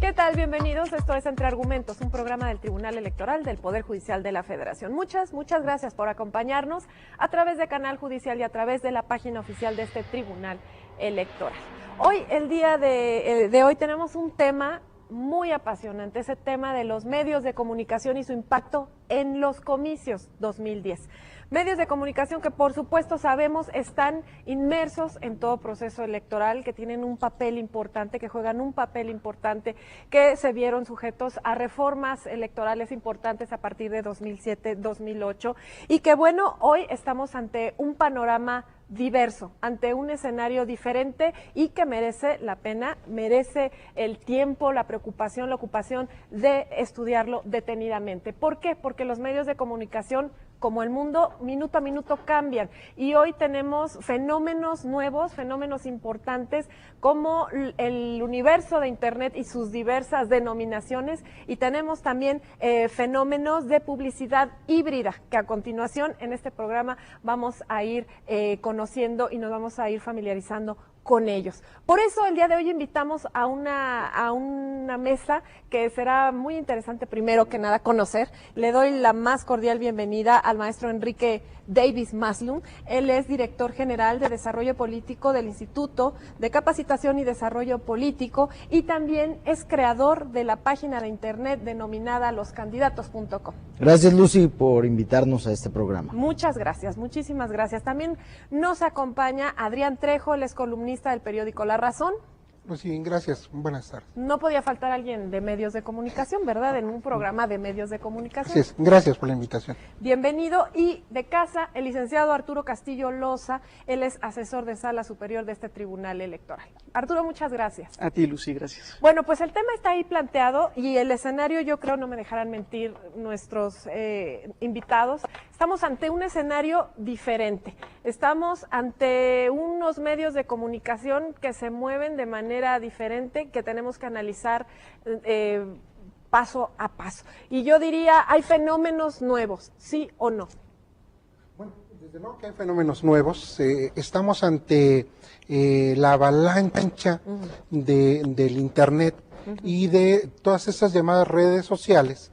¿Qué tal? Bienvenidos. Esto es Entre Argumentos, un programa del Tribunal Electoral del Poder Judicial de la Federación. Muchas gracias por acompañarnos a través de Canal Judicial y a través de la página oficial de este Tribunal Electoral. Hoy, el día de hoy, tenemos un tema muy apasionante, ese tema de los medios de comunicación y su impacto en los comicios 2010. Medios de comunicación que, por supuesto, sabemos están inmersos en todo proceso electoral, que tienen un papel importante, que juegan un papel importante, que se vieron sujetos a reformas electorales importantes a partir de 2007, 2008, y que, bueno, hoy estamos ante un panorama diverso, ante un escenario diferente y que merece la pena, merece el tiempo, la preocupación, la ocupación de estudiarlo detenidamente. ¿Por qué? Porque los medios de comunicación, como el mundo, minuto a minuto cambian, y hoy tenemos fenómenos nuevos, fenómenos importantes, como el universo de Internet y sus diversas denominaciones, y tenemos también fenómenos de publicidad híbrida, que a continuación en este programa vamos a ir conociendo y nos vamos a ir familiarizando con ellos. Por eso el día de hoy invitamos a una mesa que será muy interesante, primero que nada conocer. Le doy la más cordial bienvenida al maestro Enrique Davis Maslum. Él es director general de Desarrollo Político del Instituto de Capacitación y Desarrollo Político, y también es creador de la página de internet denominada loscandidatos.com. Gracias, Lucy, por invitarnos a este programa. Muchas gracias, muchísimas gracias. También nos acompaña Adrián Trejo, él es columnista del periódico La Razón. Pues sí, gracias. Buenas tardes. No podía faltar alguien de medios de comunicación, ¿verdad? En un programa de medios de comunicación. Así es. Gracias por la invitación. Bienvenido. Y de casa, el licenciado Arturo Castillo Loza, él es asesor de Sala Superior de este Tribunal Electoral. Arturo, muchas gracias. A ti, Lucy, gracias. Bueno, pues el tema está ahí planteado y el escenario, yo creo, no me dejarán mentir nuestros invitados, estamos ante un escenario diferente. Estamos ante unos medios de comunicación que se mueven de manera diferente, que tenemos que analizar paso a paso. Y yo diría, hay fenómenos nuevos, ¿sí o no? Bueno, desde luego que hay fenómenos nuevos. Estamos ante la avalancha del Internet y de todas esas llamadas redes sociales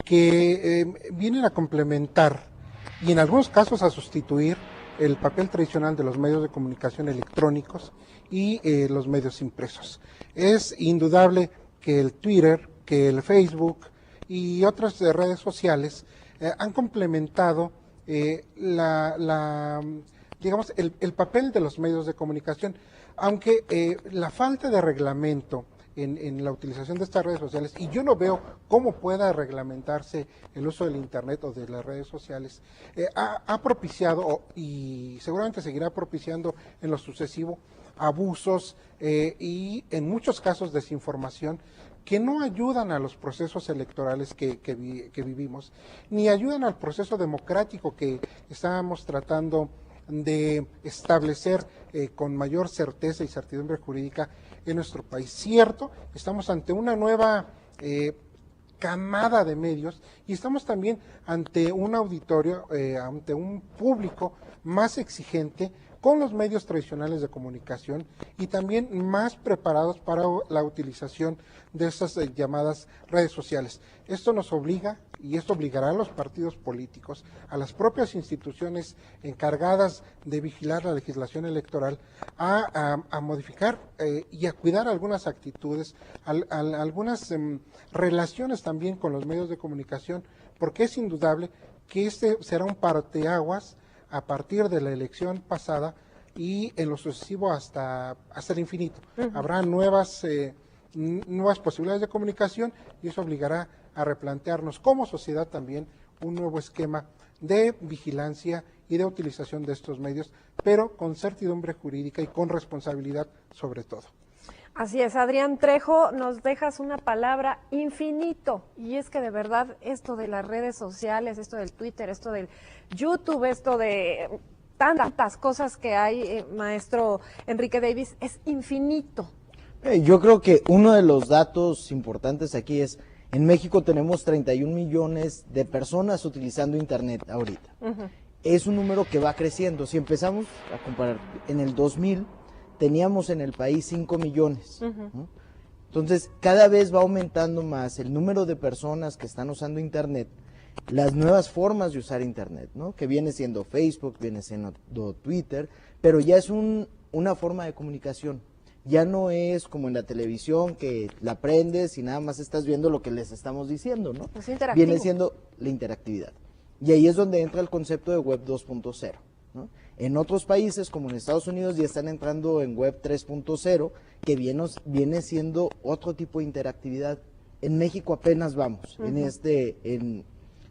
que vienen a complementar y en algunos casos a sustituir el papel tradicional de los medios de comunicación electrónicos y los medios impresos. Es indudable que el Twitter, que el Facebook y otras redes sociales han complementado digamos, el papel de los medios de comunicación, aunque la falta de reglamento en la utilización de estas redes sociales, y yo no veo cómo pueda reglamentarse el uso del Internet o de las redes sociales, ha propiciado y seguramente seguirá propiciando en lo sucesivo abusos y en muchos casos desinformación que no ayudan a los procesos electorales que vivimos, ni ayudan al proceso democrático que estábamos tratando de establecer con mayor certeza y certidumbre jurídica en nuestro país. Cierto, estamos ante una nueva camada de medios y estamos también ante un auditorio, ante un público más exigente con los medios tradicionales de comunicación y también más preparados para la utilización de estas llamadas redes sociales. Esto nos obliga, y esto obligará a los partidos políticos, a las propias instituciones encargadas de vigilar la legislación electoral, a modificar y a cuidar algunas actitudes, algunas relaciones también con los medios de comunicación, porque es indudable que este será un parteaguas a partir de la elección pasada y en lo sucesivo hasta el infinito. Habrá nuevas posibilidades de comunicación y eso obligará a replantearnos como sociedad también un nuevo esquema de vigilancia y de utilización de estos medios, pero con certidumbre jurídica y con responsabilidad sobre todo. Así es, Adrián Trejo, nos dejas una palabra: infinito, y es que de verdad esto de las redes sociales, esto del Twitter, esto del YouTube, esto de tantas cosas que hay, maestro Enrique Davis, es infinito. Yo creo que uno de los datos importantes aquí es, en México tenemos 31 millones de personas utilizando Internet ahorita. Es un número que va creciendo. Si empezamos a comparar, en el 2000 teníamos en el país 5 millones. ¿No? Entonces, cada vez va aumentando más el número de personas que están usando Internet, las nuevas formas de usar Internet, ¿no? Que viene siendo Facebook, viene siendo Twitter, pero ya es una forma de comunicación. Ya no es como en la televisión que la prendes y nada más estás viendo lo que les estamos diciendo, ¿no? Es interactivo. Viene siendo la interactividad. Y ahí es donde entra el concepto de Web 2.0, ¿no? En otros países, como en Estados Unidos, ya están entrando en Web 3.0, que viene siendo otro tipo de interactividad. En México apenas vamos,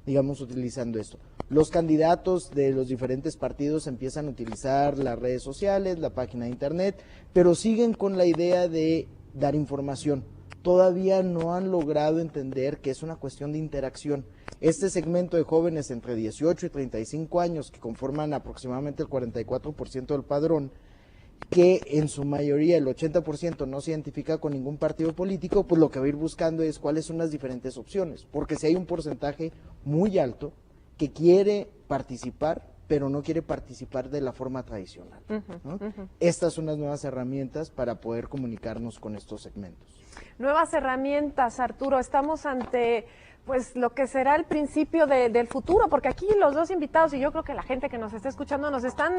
digamos, utilizando esto. Los candidatos de los diferentes partidos empiezan a utilizar las redes sociales, la página de internet, pero siguen con la idea de dar información. Todavía no han logrado entender que es una cuestión de interacción. Este segmento de jóvenes entre 18 y 35 años, que conforman aproximadamente el 44% del padrón, que en su mayoría el 80% no se identifica con ningún partido político, pues lo que va a ir buscando es cuáles son las diferentes opciones, porque si hay un porcentaje muy alto que quiere participar, pero no quiere participar de la forma tradicional, ¿no? Estas son las nuevas herramientas para poder comunicarnos con estos segmentos. Nuevas herramientas, Arturo, estamos ante pues lo que será el principio del futuro, porque aquí los dos invitados y yo creo que la gente que nos está escuchando nos están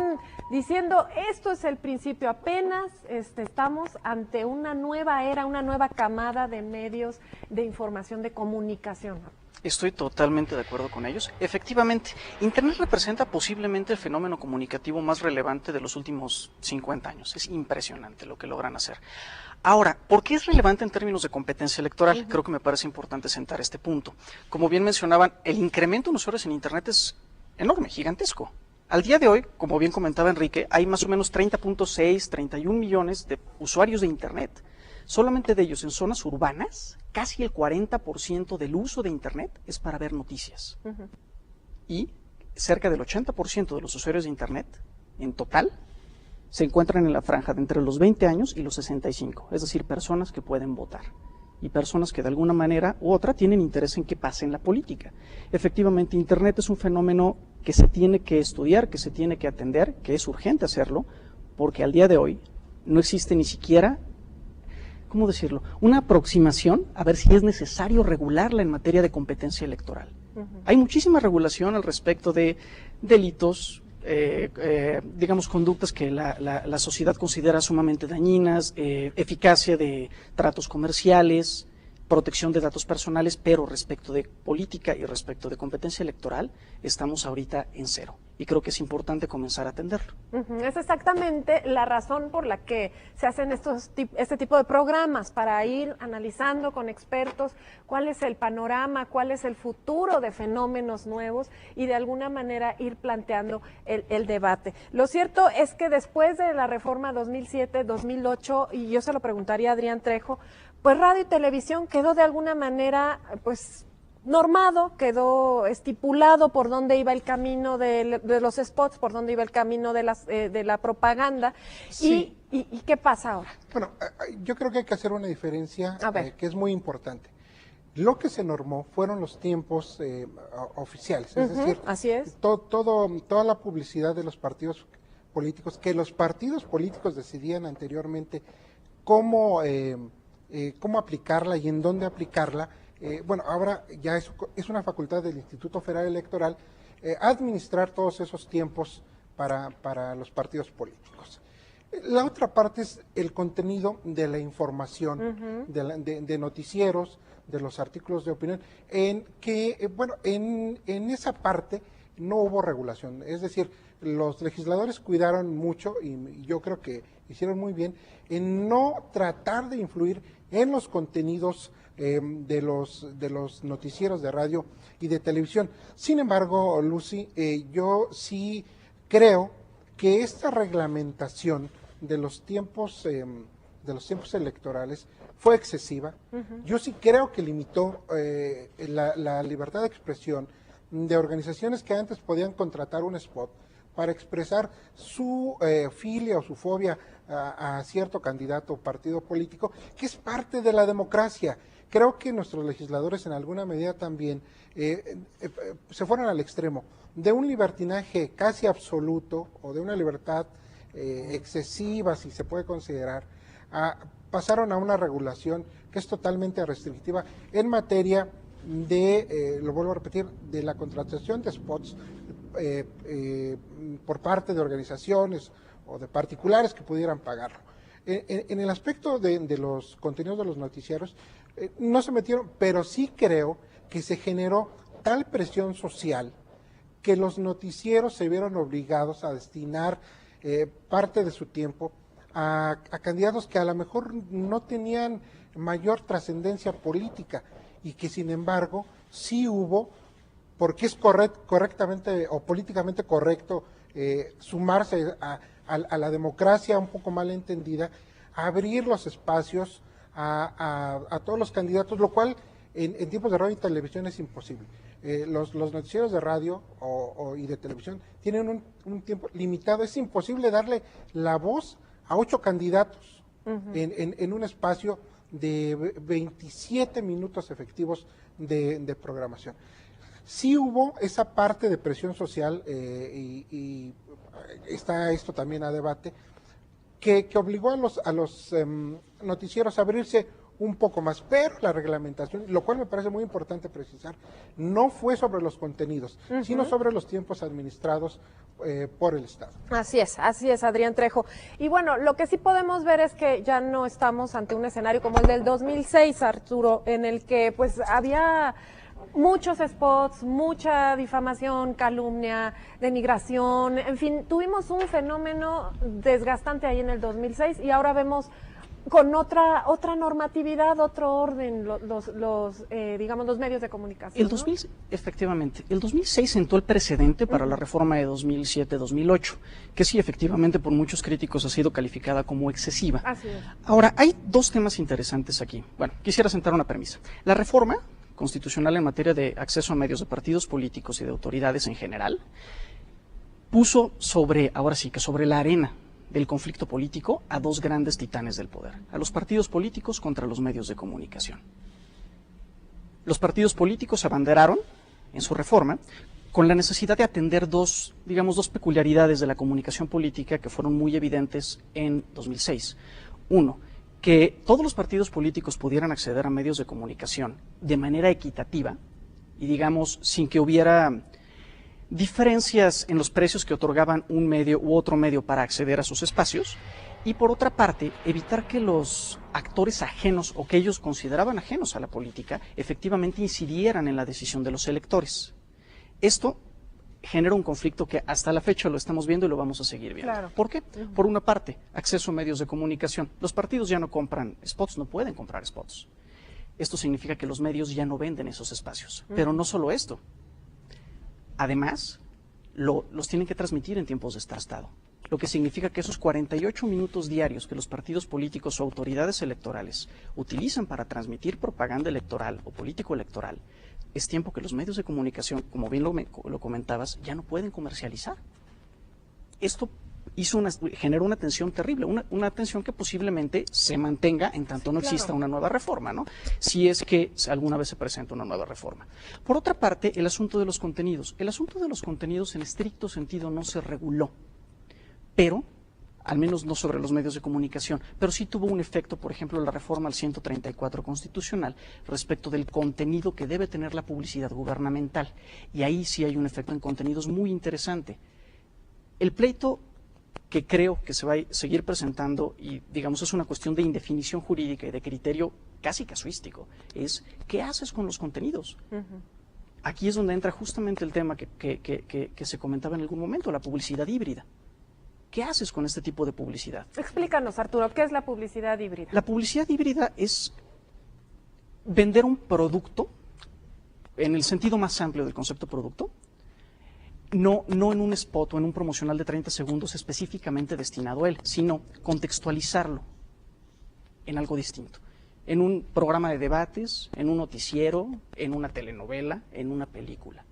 diciendo esto es el principio, apenas estamos ante una nueva era, una nueva camada de medios de información, de comunicación. Estoy totalmente de acuerdo con ellos. Efectivamente, Internet representa posiblemente el fenómeno comunicativo más relevante de los últimos 50 años. Es impresionante lo que logran hacer. Ahora, ¿por qué es relevante en términos de competencia electoral? Creo que me parece importante sentar este punto. Como bien mencionaban, el incremento en usuarios en Internet es enorme, gigantesco. Al día de hoy, como bien comentaba Enrique, hay más o menos 30.6, 31 millones de usuarios de Internet. Solamente de ellos en zonas urbanas, casi el 40% del uso de Internet es para ver noticias. Y cerca del 80% de los usuarios de Internet, en total, se encuentran en la franja de entre los 20 años y los 65, es decir, personas que pueden votar y personas que de alguna manera u otra tienen interés en que pase en la política. Efectivamente, Internet es un fenómeno que se tiene que estudiar, que se tiene que atender, que es urgente hacerlo, porque al día de hoy no existe ni siquiera, ¿cómo decirlo?, una aproximación a ver si es necesario regularla en materia de competencia electoral. Hay muchísima regulación al respecto de delitos, digamos, conductas que la sociedad considera sumamente dañinas, eficacia de tratos comerciales, protección de datos personales, pero respecto de política y respecto de competencia electoral, estamos ahorita en cero. Y creo que es importante comenzar a atenderlo. Es exactamente la razón por la que se hacen este tipo de programas, para ir analizando con expertos cuál es el panorama, cuál es el futuro de fenómenos nuevos y de alguna manera ir planteando el debate. Lo cierto es que después de la reforma 2007-2008, y yo se lo preguntaría a Adrián Trejo, pues radio y televisión quedó de alguna manera, pues, normado, quedó estipulado por dónde iba el camino de los spots, por dónde iba el camino de la propaganda. Sí. ¿Y qué pasa ahora? Bueno, yo creo que hay que hacer una diferencia que es muy importante. Lo que se normó fueron los tiempos oficiales, es decir, así es. Toda la publicidad de los partidos políticos, que los partidos políticos decidían anteriormente cómo aplicarla y en dónde aplicarla. Bueno, ahora ya es una facultad del Instituto Federal Electoral administrar todos esos tiempos para los partidos políticos. La otra parte es el contenido de la información, de noticieros, de los artículos de opinión, en que, bueno, en esa parte no hubo regulación. Es decir, los legisladores cuidaron mucho, y yo creo que hicieron muy bien, en no tratar de influir en los contenidos de los noticieros de radio y de televisión. Sin embargo, Lucy, yo sí creo que esta reglamentación de los tiempos electorales fue excesiva. Yo sí creo que limitó la libertad de expresión de organizaciones que antes podían contratar un spot para expresar su filia o su fobia a cierto candidato o partido político, que es parte de la democracia. Creo que nuestros legisladores en alguna medida también se fueron al extremo de un libertinaje casi absoluto o de una libertad excesiva, si se puede considerar, pasaron a una regulación que es totalmente restrictiva en materia de, lo vuelvo a repetir, de la contratación de spots por parte de organizaciones o de particulares que pudieran pagarlo. En el aspecto de los contenidos de los noticieros, no se metieron, pero sí creo que se generó tal presión social que los noticieros se vieron obligados a destinar parte de su tiempo a candidatos que a lo mejor no tenían mayor trascendencia política y que sin embargo sí hubo, porque es correctamente o políticamente correcto sumarse a la democracia un poco mal entendida, a abrir los espacios a todos los candidatos, lo cual en tiempos de radio y televisión es imposible. Los noticieros de radio y de televisión tienen un tiempo limitado, es imposible darle la voz a 8 candidatos en un espacio de 27 minutos efectivos de programación. Sí hubo esa parte de presión social y está esto también a debate, que obligó a los noticieros a abrirse un poco más, pero la reglamentación, lo cual me parece muy importante precisar, no fue sobre los contenidos, sino sobre los tiempos administrados por el Estado. Así es, Adrián Trejo. Y bueno, lo que sí podemos ver es que ya no estamos ante un escenario como el del 2006, Arturo, en el que pues había muchos spots, mucha difamación, calumnia, denigración, en fin, tuvimos un fenómeno desgastante ahí en el 2006 y ahora vemos con otra normatividad, otro orden, digamos, los medios de comunicación. El 2000, ¿no? Efectivamente, el 2006 sentó el precedente para la reforma de 2007-2008, que sí, efectivamente, por muchos críticos ha sido calificada como excesiva. Así es. Ahora, hay dos temas interesantes aquí. Bueno, quisiera sentar una premisa. La reforma constitucional en materia de acceso a medios de partidos políticos y de autoridades en general puso sobre la arena del conflicto político a dos grandes titanes del poder, a los partidos políticos contra los medios de comunicación. Los partidos políticos se abanderaron en su reforma con la necesidad de atender dos peculiaridades de la comunicación política que fueron muy evidentes en 2006. Uno, que todos los partidos políticos pudieran acceder a medios de comunicación de manera equitativa y, digamos, sin que hubiera diferencias en los precios que otorgaban un medio u otro medio para acceder a sus espacios, y por otra parte, evitar que los actores ajenos o que ellos consideraban ajenos a la política efectivamente incidieran en la decisión de los electores. Esto genera un conflicto que hasta la fecha lo estamos viendo y lo vamos a seguir viendo. Claro. ¿Por qué? Por una parte, acceso a medios de comunicación. Los partidos ya no compran spots, no pueden comprar spots. Esto significa que los medios ya no venden esos espacios. Pero no solo esto. Además, los tienen que transmitir en tiempos de desgastado, lo que significa que esos 48 minutos diarios que los partidos políticos o autoridades electorales utilizan para transmitir propaganda electoral o político electoral es tiempo que los medios de comunicación, como bien lo comentabas, ya no pueden comercializar. Esto generó una tensión terrible, una tensión que posiblemente se mantenga en tanto no exista una nueva reforma, ¿no? Si es que alguna vez se presenta una nueva reforma. Por otra parte, el asunto de los contenidos. El asunto de los contenidos en estricto sentido no se reguló, pero, al menos no sobre los medios de comunicación, pero sí tuvo un efecto, por ejemplo, la reforma al 134 constitucional respecto del contenido que debe tener la publicidad gubernamental. Y ahí sí hay un efecto en contenidos muy interesante. El pleito que creo que se va a seguir presentando, y digamos es una cuestión de indefinición jurídica y de criterio casi casuístico, es ¿qué haces con los contenidos? Aquí es donde entra justamente el tema que se comentaba en algún momento, la publicidad híbrida. ¿Qué haces con este tipo de publicidad? Explícanos, Arturo, ¿qué es la publicidad híbrida? La publicidad híbrida es vender un producto, en el sentido más amplio del concepto producto, no en un spot o en un promocional de 30 segundos específicamente destinado a él, sino contextualizarlo en algo distinto. En un programa de debates, en un noticiero, en una telenovela, en una película.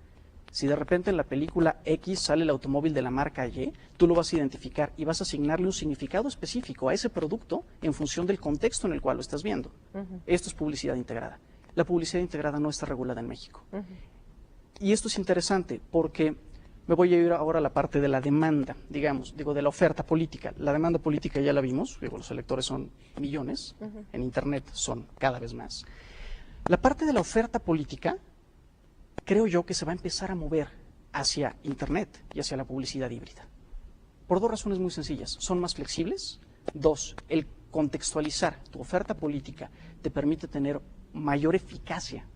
Si de repente en la película X sale el automóvil de la marca Y, tú lo vas a identificar y vas a asignarle un significado específico a ese producto en función del contexto en el cual lo estás viendo. Esto es publicidad integrada. La publicidad integrada no está regulada en México. Y esto es interesante porque Me voy a ir ahora a la parte de la demanda, de la oferta política. La demanda política ya la vimos, los electores son millones, en Internet son cada vez más. La parte de la oferta política, creo yo que se va a empezar a mover hacia Internet y hacia la publicidad híbrida. Por dos razones muy sencillas. Son más flexibles. Dos, el contextualizar tu oferta política te permite tener mayor eficacia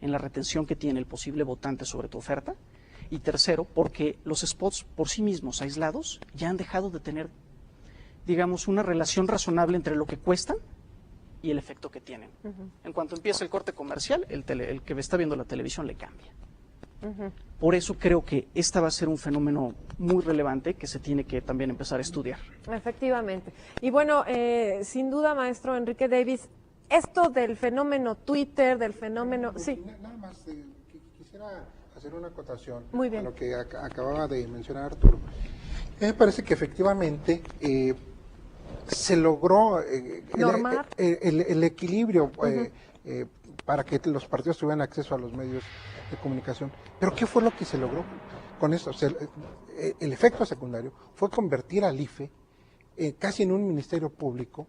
en la retención que tiene el posible votante sobre tu oferta. Y tercero, porque los spots por sí mismos, aislados, ya han dejado de tener, una relación razonable entre lo que cuestan y el efecto que tienen. En cuanto empieza el corte comercial, el que está viendo la televisión le cambia. Por eso creo que esta va a ser un fenómeno muy relevante que se tiene que también empezar a estudiar. Efectivamente. Y bueno, sin duda, maestro Enrique Davis, esto del fenómeno Twitter, del fenómeno... Sí. Nada más, quisiera hacer una acotación Muy bien. a lo que acababa de mencionar Arturo. Me parece que efectivamente se logró normar el equilibrio para que los partidos tuvieran acceso a los medios de comunicación. Pero ¿qué fue lo que se logró con esto? O sea, el efecto secundario fue convertir al IFE casi en un ministerio público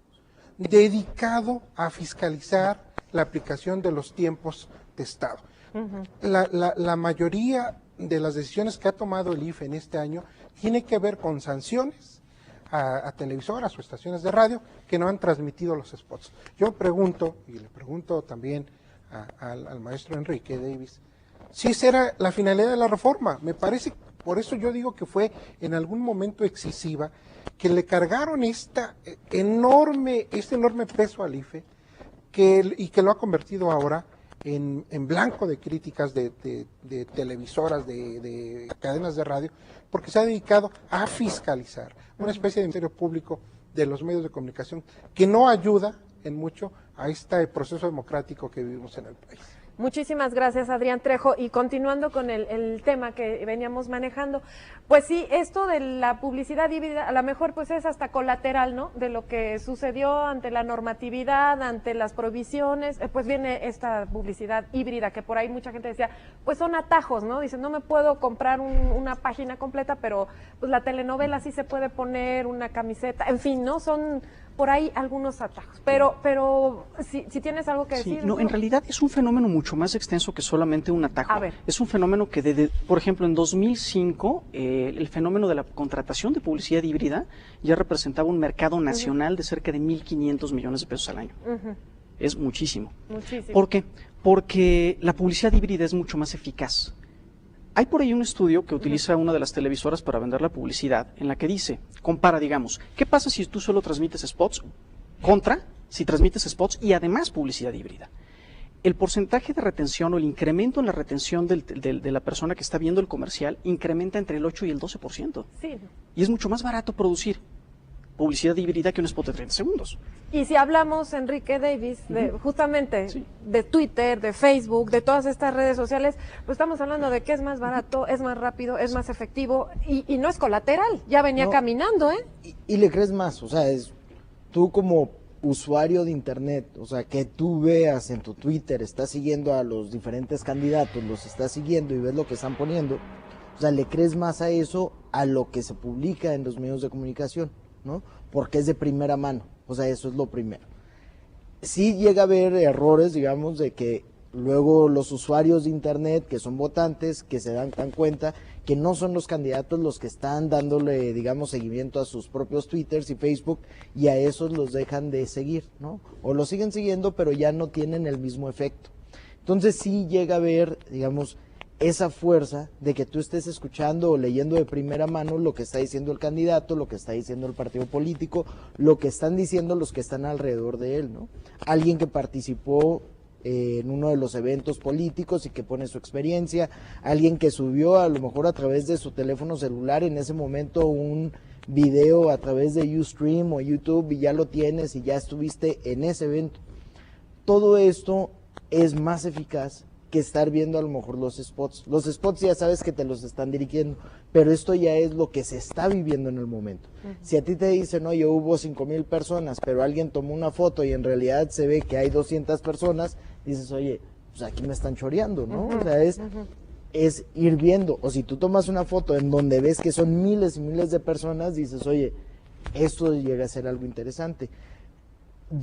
dedicado a fiscalizar la aplicación de los tiempos de Estado. La mayoría de las decisiones que ha tomado el IFE en este año tiene que ver con sanciones a televisoras o estaciones de radio que no han transmitido los spots. Yo pregunto, y le pregunto también al maestro Enrique Davis, si esa era la finalidad de la reforma. Me parece, por eso yo digo que fue en algún momento excesiva, que le cargaron este enorme peso al IFE y que lo ha convertido ahora en blanco de críticas de televisoras, de cadenas de radio, porque se ha dedicado a fiscalizar una especie de ministerio público de los medios de comunicación que no ayuda en mucho a este proceso democrático que vivimos en el país. Muchísimas gracias, Adrián Trejo. Y continuando con el tema que veníamos manejando, pues sí, esto de la publicidad híbrida, a lo mejor pues es hasta colateral, ¿no? De lo que sucedió ante la normatividad, ante las prohibiciones, pues viene esta publicidad híbrida, que por ahí mucha gente decía, pues son atajos, ¿no? Dicen, no me puedo comprar una página completa, pero pues la telenovela sí se puede poner, una camiseta, en fin, ¿no? Son por ahí algunos atajos. Pero si tienes algo que decir. Sí, no, en realidad es un fenómeno mucho más extenso que solamente un atajo. A ver. Es un fenómeno que, por ejemplo, en 2005, el fenómeno de la contratación de publicidad híbrida ya representaba un mercado nacional de cerca de 1.500 millones de pesos al año. Es muchísimo. Muchísimo. ¿Por qué? Porque la publicidad híbrida es mucho más eficaz. Hay por ahí un estudio que utiliza una de las televisoras para vender la publicidad, en la que dice, compara, digamos, ¿qué pasa si tú solo transmites spots contra si transmites spots y además publicidad híbrida? El porcentaje de retención o el incremento en la retención de la persona que está viendo el comercial incrementa entre el 8 y el 12%. Sí. Y es mucho más barato producir publicidad híbrida que un spot de 30 segundos. Y si hablamos, Enrique Davis, justamente de Twitter, de Facebook, de todas estas redes sociales, pues estamos hablando de que es más barato, es más rápido, es más efectivo y no es colateral, ya venía caminando, ¿eh? Y le crees más, o sea, tú como usuario de Internet, o sea, que tú veas en tu Twitter, estás siguiendo a los diferentes candidatos, los estás siguiendo y ves lo que están poniendo, o sea, le crees más a eso, a lo que se publica en los medios de comunicación, ¿no? Porque es de primera mano, o sea, eso es lo primero. Sí llega a haber errores, digamos, de que luego los usuarios de Internet, que son votantes, que se dan cuenta que no son los candidatos los que están dándole, digamos, seguimiento a sus propios Twitters y Facebook, y a esos los dejan de seguir, ¿no? O los siguen siguiendo, pero ya no tienen el mismo efecto. Entonces sí llega a haber, digamos, esa fuerza de que tú estés escuchando o leyendo de primera mano lo que está diciendo el candidato, lo que está diciendo el partido político, lo que están diciendo los que están alrededor de él, ¿no? Alguien que participó en uno de los eventos políticos y que pone su experiencia, alguien que subió a lo mejor a través de su teléfono celular en ese momento un video a través de Ustream o YouTube y ya lo tienes y ya estuviste en ese evento. Todo esto es más eficaz que estar viendo a lo mejor los spots. Los spots ya sabes que te los están dirigiendo, pero esto ya es lo que se está viviendo en el momento. Si a ti te dicen, oye, hubo 5,000 personas, pero alguien tomó una foto y en realidad se ve que hay 200 personas, dices, oye, pues aquí me están choreando, ¿no? O sea, es ir viendo, o si tú tomas una foto en donde ves que son miles y miles de personas, dices, oye, esto llega a ser algo interesante.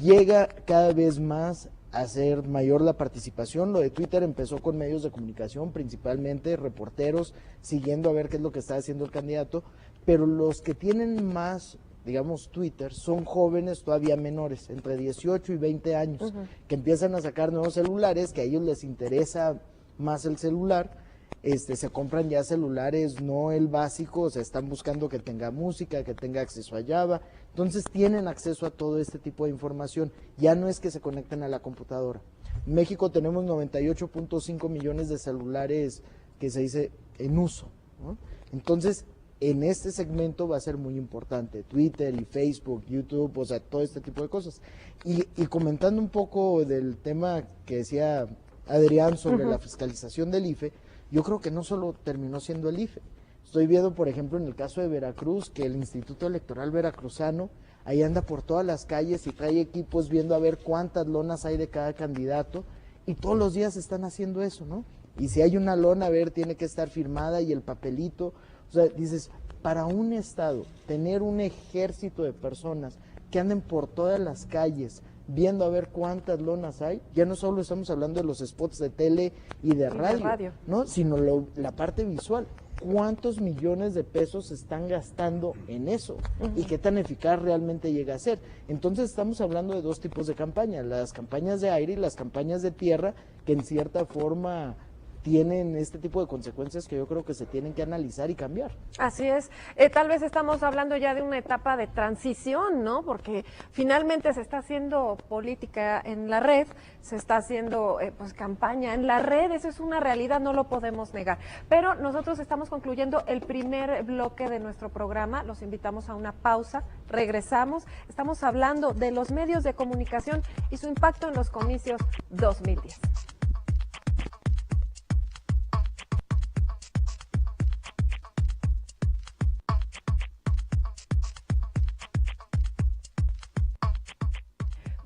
Llega cada vez más a ser mayor la participación. Lo de Twitter empezó con medios de comunicación, principalmente reporteros, siguiendo a ver qué es lo que está haciendo el candidato, pero los que tienen más, digamos, Twitter, son jóvenes todavía menores, entre 18 y 20 años, que empiezan a sacar nuevos celulares, que a ellos les interesa más el celular. Se compran ya celulares, no el básico, o sea, están buscando que tenga música, que tenga acceso a Java, entonces tienen acceso a todo este tipo de información, ya no es que se conecten a la computadora. En México tenemos 98.5 millones de celulares que se dice en uso, ¿no? Entonces, en este segmento va a ser muy importante, Twitter y Facebook, YouTube, o sea, todo este tipo de cosas. Y comentando un poco del tema que decía Adrián sobre la fiscalización del IFE, yo creo que no solo terminó siendo el IFE. Estoy viendo, por ejemplo, en el caso de Veracruz, que el Instituto Electoral Veracruzano ahí anda por todas las calles y trae equipos viendo a ver cuántas lonas hay de cada candidato, y todos los días están haciendo eso, ¿no? Y si hay una lona, a ver, tiene que estar firmada y el papelito. O sea, dices, para un estado, tener un ejército de personas que anden por todas las calles viendo a ver cuántas lonas hay, ya no solo estamos hablando de los spots de tele y de radio, ¿no? Sino la parte visual. ¿Cuántos millones de pesos se están gastando en eso? ¿Y qué tan eficaz realmente llega a ser? Entonces estamos hablando de dos tipos de campañas, las campañas de aire y las campañas de tierra, que en cierta forma tienen este tipo de consecuencias que yo creo que se tienen que analizar y cambiar. Así es. Tal vez estamos hablando ya de una etapa de transición, ¿no? Porque finalmente se está haciendo política en la red, se está haciendo pues campaña en la red, eso es una realidad, no lo podemos negar. Pero nosotros estamos concluyendo el primer bloque de nuestro programa, los invitamos a una pausa, regresamos, estamos hablando de los medios de comunicación y su impacto en los comicios 2010.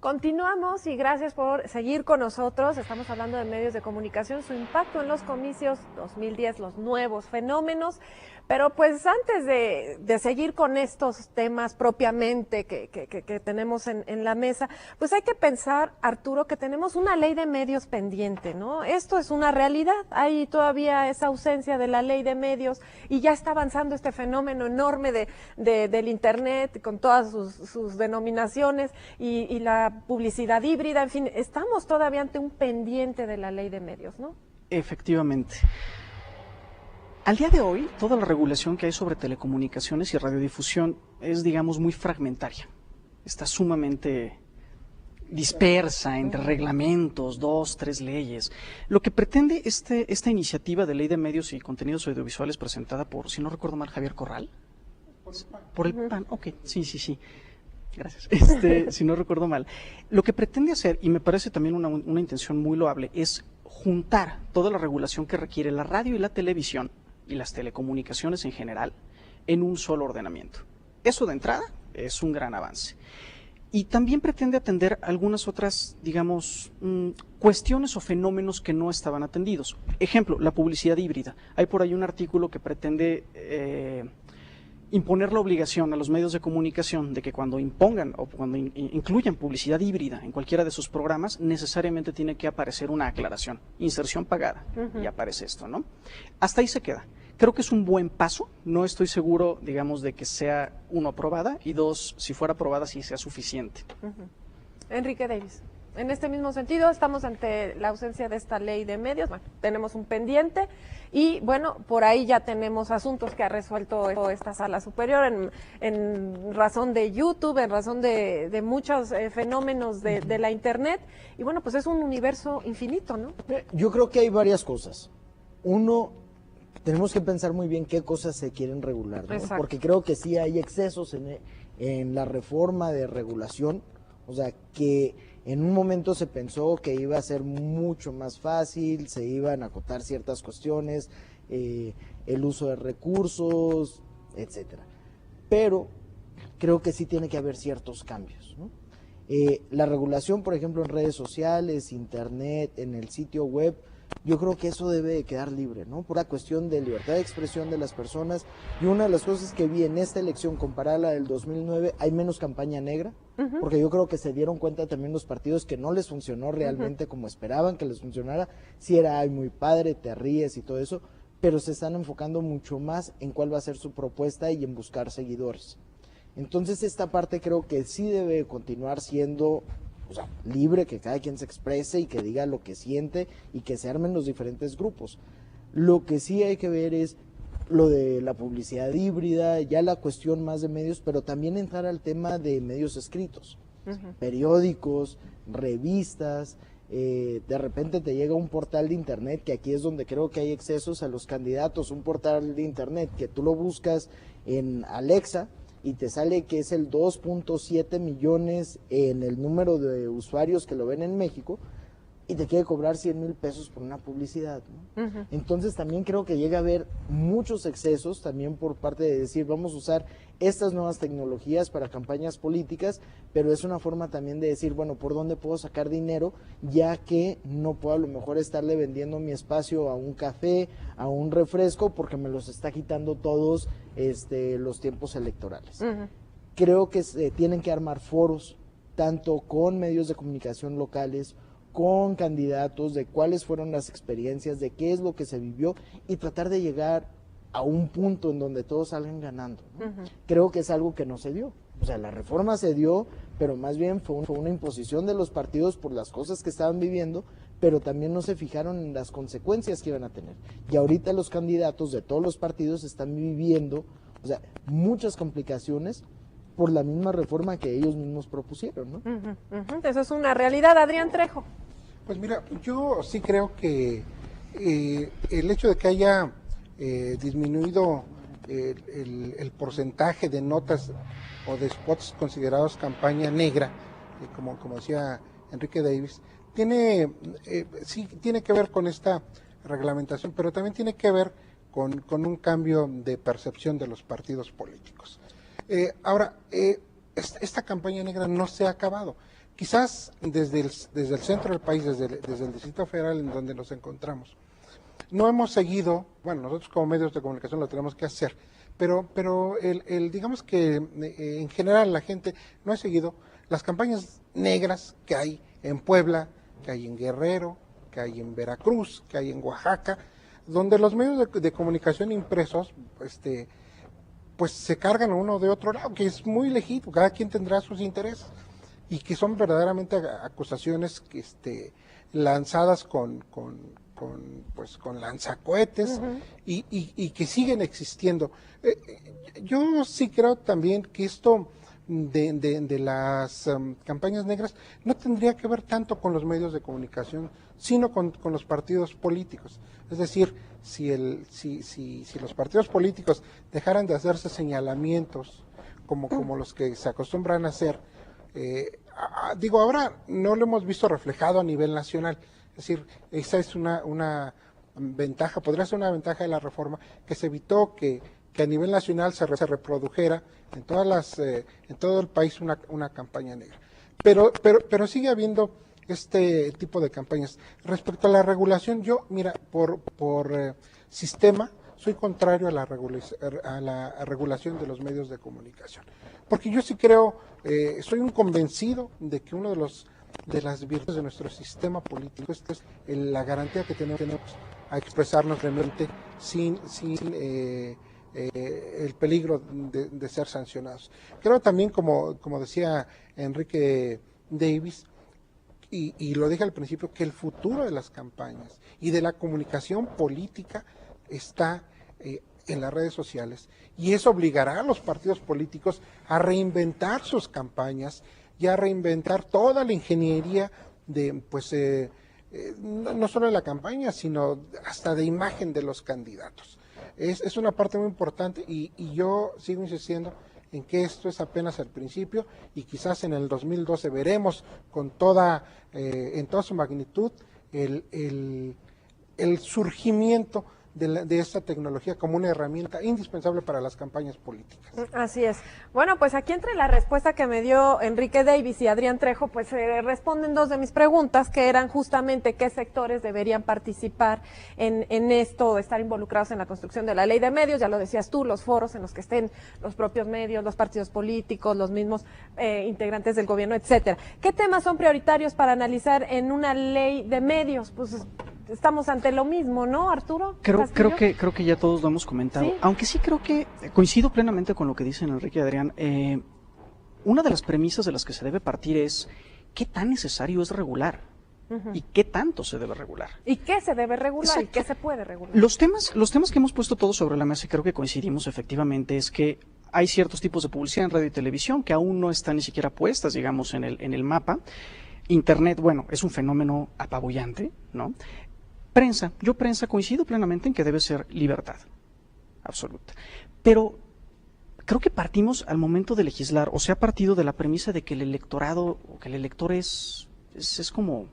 Continuamos y gracias por seguir con nosotros. Estamos hablando de medios de comunicación, su impacto en los comicios 2010, los nuevos fenómenos. Pero pues antes de seguir con estos temas propiamente que tenemos en la mesa, pues hay que pensar, Arturo, que tenemos una ley de medios pendiente, ¿no? Esto es una realidad, hay todavía esa ausencia de la ley de medios y ya está avanzando este fenómeno enorme del Internet con todas sus denominaciones y la publicidad híbrida, en fin, estamos todavía ante un pendiente de la ley de medios, ¿no? Efectivamente. Al día de hoy, toda la regulación que hay sobre telecomunicaciones y radiodifusión es, digamos, muy fragmentaria. Está sumamente dispersa entre reglamentos, 2, 3 leyes. Lo que pretende esta iniciativa de ley de medios y contenidos audiovisuales presentada por, si no recuerdo mal, Javier Corral. Por el PAN, ok, sí. Gracias. Si no recuerdo mal. Lo que pretende hacer, y me parece también una intención muy loable, es juntar toda la regulación que requiere la radio y la televisión y las telecomunicaciones en general en un solo ordenamiento. Eso de entrada es un gran avance. Y también pretende atender algunas otras, digamos, cuestiones o fenómenos que no estaban atendidos. Ejemplo, la publicidad híbrida. Hay por ahí un artículo que pretende imponer la obligación a los medios de comunicación de que cuando impongan o cuando incluyan publicidad híbrida en cualquiera de sus programas, necesariamente tiene que aparecer una aclaración, inserción pagada, y aparece esto, ¿no? Hasta ahí se queda. Creo que es un buen paso, no estoy seguro, digamos, de que sea, uno, aprobada, y dos, si fuera aprobada, sí sea suficiente. Enrique Davis. En este mismo sentido, estamos ante la ausencia de esta ley de medios, bueno, tenemos un pendiente y bueno, por ahí ya tenemos asuntos que ha resuelto esta sala superior en razón de YouTube, en razón de muchos fenómenos de la Internet y bueno, pues es un universo infinito, ¿no? Yo creo que hay varias cosas. Uno, tenemos que pensar muy bien qué cosas se quieren regular, ¿no? Porque creo que sí hay excesos en la reforma de regulación, o sea, que en un momento se pensó que iba a ser mucho más fácil, se iban a acotar ciertas cuestiones, el uso de recursos, etcétera. Pero creo que sí tiene que haber ciertos cambios, ¿no? La regulación, por ejemplo, en redes sociales, internet, en el sitio web, yo creo que eso debe de quedar libre, ¿no? Por la cuestión de libertad de expresión de las personas. Y una de las cosas que vi en esta elección comparada a la del 2009, hay menos campaña negra, porque yo creo que se dieron cuenta también los partidos que no les funcionó realmente como esperaban que les funcionara. Si era, ay, muy padre, te ríes y todo eso, pero se están enfocando mucho más en cuál va a ser su propuesta y en buscar seguidores. Entonces esta parte creo que sí debe continuar siendo, o sea, libre, que cada quien se exprese y que diga lo que siente y que se armen los diferentes grupos. Lo que sí hay que ver es lo de la publicidad híbrida, ya la cuestión más de medios, pero también entrar al tema de medios escritos, periódicos, revistas. De repente te llega un portal de internet, que aquí es donde creo que hay excesos a los candidatos, un portal de internet que tú lo buscas en Alexa y te sale que es el 2.7 millones en el número de usuarios que lo ven en México, y te quiere cobrar 100,000 pesos por una publicidad, ¿no? Entonces también creo que llega a haber muchos excesos también por parte de decir, vamos a usar estas nuevas tecnologías para campañas políticas, pero es una forma también de decir, bueno, ¿por dónde puedo sacar dinero? Ya que no puedo a lo mejor estarle vendiendo mi espacio a un café, a un refresco, porque me los está quitando todos los tiempos electorales. Creo que se tienen que armar foros, tanto con medios de comunicación locales, con candidatos, de cuáles fueron las experiencias, de qué es lo que se vivió, y tratar de llegar a un punto en donde todos salgan ganando, ¿no? Creo que es algo que no se dio. O sea, la reforma se dio, pero más bien fue una imposición de los partidos por las cosas que estaban viviendo, pero también no se fijaron en las consecuencias que iban a tener. Y ahorita los candidatos de todos los partidos están viviendo, o sea, muchas complicaciones por la misma reforma que ellos mismos propusieron, ¿no? Eso es una realidad. Adrián Trejo. Pues mira, yo sí creo que el hecho de que haya disminuido el porcentaje de notas o de spots considerados campaña negra, como decía Enrique Davis, sí tiene que ver con esta reglamentación, pero también tiene que ver con un cambio de percepción de los partidos políticos. Ahora, esta campaña negra no se ha acabado. Quizás desde el centro del país, desde el Distrito Federal en donde nos encontramos, no hemos seguido, bueno, nosotros como medios de comunicación lo tenemos que hacer, pero digamos que en general la gente no ha seguido las campañas negras que hay en Puebla, que hay en Guerrero, que hay en Veracruz, que hay en Oaxaca, donde los medios de comunicación impresos, pues se cargan uno de otro lado, que es muy legítimo, cada quien tendrá sus intereses, y que son verdaderamente acusaciones lanzadas con lanzacohetes, y que siguen existiendo. Yo sí creo también que esto de las campañas negras no tendría que ver tanto con los medios de comunicación, sino con los partidos políticos. Es decir, si los partidos políticos dejaran de hacerse señalamientos como los que se acostumbran a hacer, ahora no lo hemos visto reflejado a nivel nacional. Es decir, esa es una ventaja, podría ser una ventaja de la reforma, que se evitó que a nivel nacional se reprodujera en todo el país una campaña negra. Pero sigue habiendo este tipo de campañas. Respecto a la regulación, yo, mira, por sistema, soy contrario a la regulación de los medios de comunicación. Porque yo sí creo, soy un convencido de que uno de las virtudes de nuestro sistema político es la garantía que tenemos a expresarnos realmente sin el peligro de ser sancionados. Creo también, como decía Enrique Davis, y lo dije al principio, que el futuro de las campañas y de la comunicación política está en las redes sociales, y eso obligará a los partidos políticos a reinventar sus campañas y a reinventar toda la ingeniería no solo de la campaña, sino hasta de imagen de los candidatos. Es una parte muy importante, y yo sigo insistiendo en que esto es apenas el principio, y quizás en el 2012 veremos en toda su magnitud el surgimiento de esta tecnología como una herramienta indispensable para las campañas políticas. Así es. Bueno, pues aquí entre la respuesta que me dio Enrique Davis y Adrián Trejo, pues se responden dos de mis preguntas, que eran justamente qué sectores deberían participar en esto, estar involucrados en la construcción de la ley de medios, ya lo decías tú, los foros en los que estén los propios medios, los partidos políticos, los mismos integrantes del gobierno, etcétera. ¿Qué temas son prioritarios para analizar en una ley de medios? Pues estamos ante lo mismo, ¿no, Arturo? Creo que ya todos lo hemos comentado, ¿Sí? aunque sí creo que coincido plenamente con lo que dicen Enrique y Adrián. Una de las premisas de las que se debe partir es qué tan necesario es regular y qué tanto se debe regular. ¿Y qué se debe regular? Exacto. ¿Y qué se puede regular? Los temas que hemos puesto todos sobre la mesa y creo que coincidimos efectivamente es que hay ciertos tipos de publicidad en radio y televisión que aún no están ni siquiera puestas, digamos, en el mapa. Internet, bueno, es un fenómeno apabullante, ¿no? Prensa, yo coincido plenamente en que debe ser libertad absoluta, pero creo que partimos al momento de legislar, o sea, partido de la premisa de que el electorado, o que el elector es como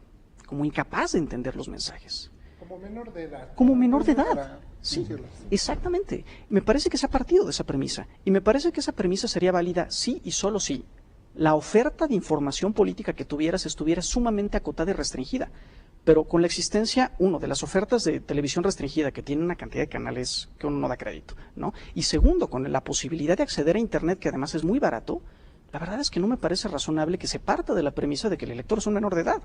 incapaz de entender los mensajes. Como menor de edad. Como menor de edad. Sí, exactamente. Me parece que se ha partido de esa premisa, y me parece que esa premisa sería válida sí y solo si la oferta de información política que tuvieras estuviera sumamente acotada y restringida. Pero con la existencia, uno, de las ofertas de televisión restringida, que tiene una cantidad de canales que uno no da crédito, ¿no? Y segundo, con la posibilidad de acceder a Internet, que además es muy barato, la verdad es que no me parece razonable que se parta de la premisa de que el elector es un menor de edad.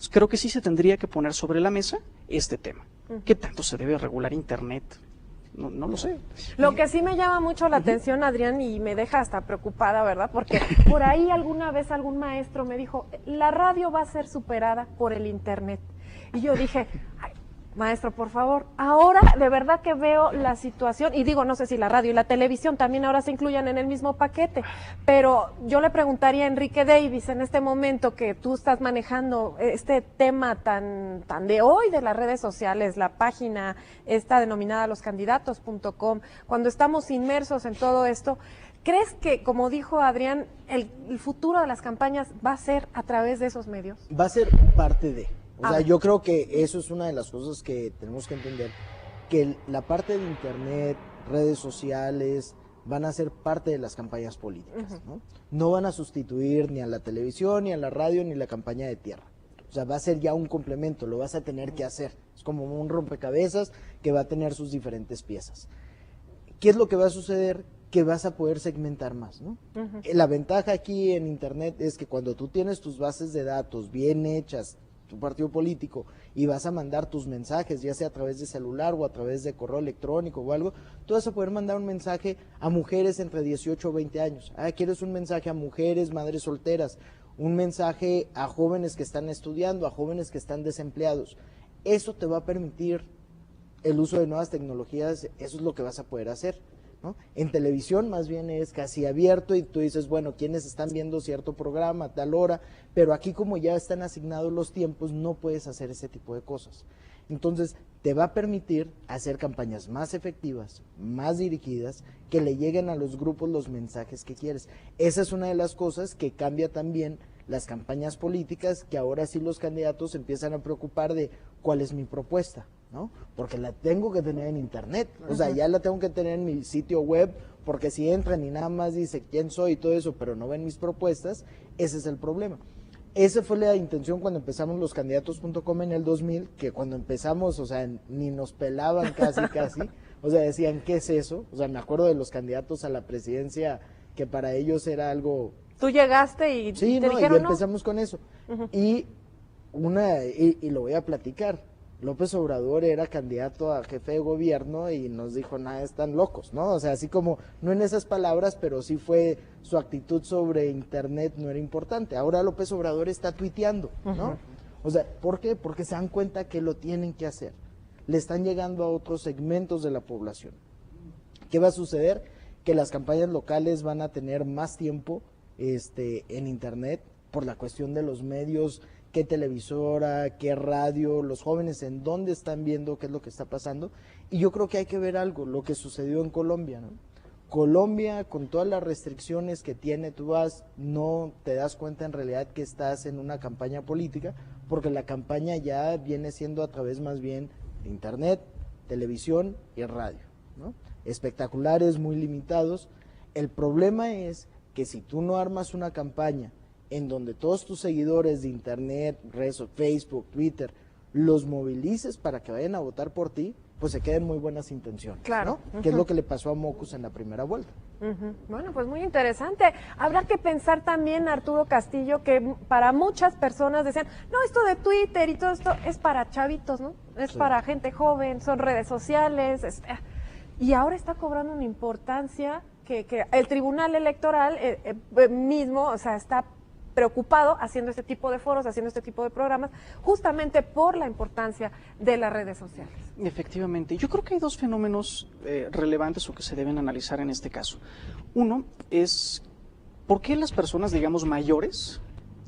Creo que sí se tendría que poner sobre la mesa este tema. ¿Qué tanto se debe regular Internet? No lo sé. Lo que sí me llama mucho la atención, Adrián, y me deja hasta preocupada, ¿verdad? Porque por ahí alguna vez algún maestro me dijo, la radio va a ser superada por el Internet. Y yo dije, ay, maestro, por favor, ahora de verdad que veo la situación, y digo, no sé si la radio y la televisión también ahora se incluyan en el mismo paquete, pero yo le preguntaría a Enrique Davis en este momento que tú estás manejando este tema tan de hoy de las redes sociales, la página esta denominada loscandidatos.com, cuando estamos inmersos en todo esto, ¿crees que, como dijo Adrián, el futuro de las campañas va a ser a través de esos medios? Va a ser parte de. O sea, yo creo que eso es una de las cosas que tenemos que entender, que la parte de Internet, redes sociales, van a ser parte de las campañas políticas, ¿no? No van a sustituir ni a la televisión, ni a la radio, ni la campaña de tierra. O sea, va a ser ya un complemento, lo vas a tener que hacer. Es como un rompecabezas que va a tener sus diferentes piezas. ¿Qué es lo que va a suceder? Que vas a poder segmentar más, ¿no? La ventaja aquí en Internet es que cuando tú tienes tus bases de datos bien hechas, tu partido político, y vas a mandar tus mensajes, ya sea a través de celular o a través de correo electrónico o algo, tú vas a poder mandar un mensaje a mujeres entre 18 o 20 años. ¿Quieres un mensaje a mujeres, madres solteras? Un mensaje a jóvenes que están estudiando, a jóvenes que están desempleados. Eso te va a permitir el uso de nuevas tecnologías, eso es lo que vas a poder hacer, ¿no? En televisión más bien es casi abierto y tú dices, bueno, ¿quiénes están viendo cierto programa a tal hora? Pero aquí como ya están asignados los tiempos, no puedes hacer ese tipo de cosas. Entonces, te va a permitir hacer campañas más efectivas, más dirigidas, que le lleguen a los grupos los mensajes que quieres. Esa es una de las cosas que cambia también las campañas políticas, que ahora sí los candidatos empiezan a preocupar de cuál es mi propuesta, ¿no? Porque la tengo que tener en Internet, o sea, ya la tengo que tener en mi sitio web, porque si entran y nada más dice quién soy y todo eso, pero no ven mis propuestas, ese es el problema. Esa fue la intención cuando empezamos loscandidatos.com en el 2000, que cuando empezamos, o sea, ni nos pelaban casi, o sea, decían, ¿qué es eso? O sea, me acuerdo de los candidatos a la presidencia, que para ellos era algo... Tú llegaste y sí, te no, dijeron, y empezamos con eso. Y lo voy a platicar. López Obrador era candidato a jefe de gobierno y nos dijo, nada, están locos, ¿no? O sea, así como, no en esas palabras, pero sí fue su actitud sobre Internet no era importante. Ahora López Obrador está tuiteando, ¿no? O sea, ¿por qué? Porque se dan cuenta que lo tienen que hacer. Le están llegando a otros segmentos de la población. ¿Qué va a suceder? Que las campañas locales van a tener más tiempo en Internet por la cuestión de los medios, qué televisora, qué radio, los jóvenes en dónde están viendo qué es lo que está pasando. Y yo creo que hay que ver algo, lo que sucedió en Colombia, ¿no? Colombia, con todas las restricciones que tiene, tú vas, no te das cuenta en realidad que estás en una campaña política, porque la campaña ya viene siendo a través más bien de Internet, televisión y radio, ¿no? Espectaculares, muy limitados. El problema es que si tú no armas una campaña en donde todos tus seguidores de internet, redes, Facebook, Twitter, los movilices para que vayan a votar por ti, pues se queden muy buenas intenciones, claro, ¿no? Que es lo que le pasó a Mocus en la primera vuelta. Bueno, pues muy interesante. Habrá que pensar también, Arturo Castillo, que para muchas personas decían, no, esto de Twitter y todo esto es para chavitos, ¿no? Es Sí. para gente joven, son redes sociales, y ahora está cobrando una importancia que el Tribunal Electoral mismo, o sea, está preocupado haciendo este tipo de foros, haciendo este tipo de programas, justamente por la importancia de las redes sociales. Efectivamente, yo creo que hay dos fenómenos relevantes o que se deben analizar en este caso. Uno es por qué las personas, digamos, mayores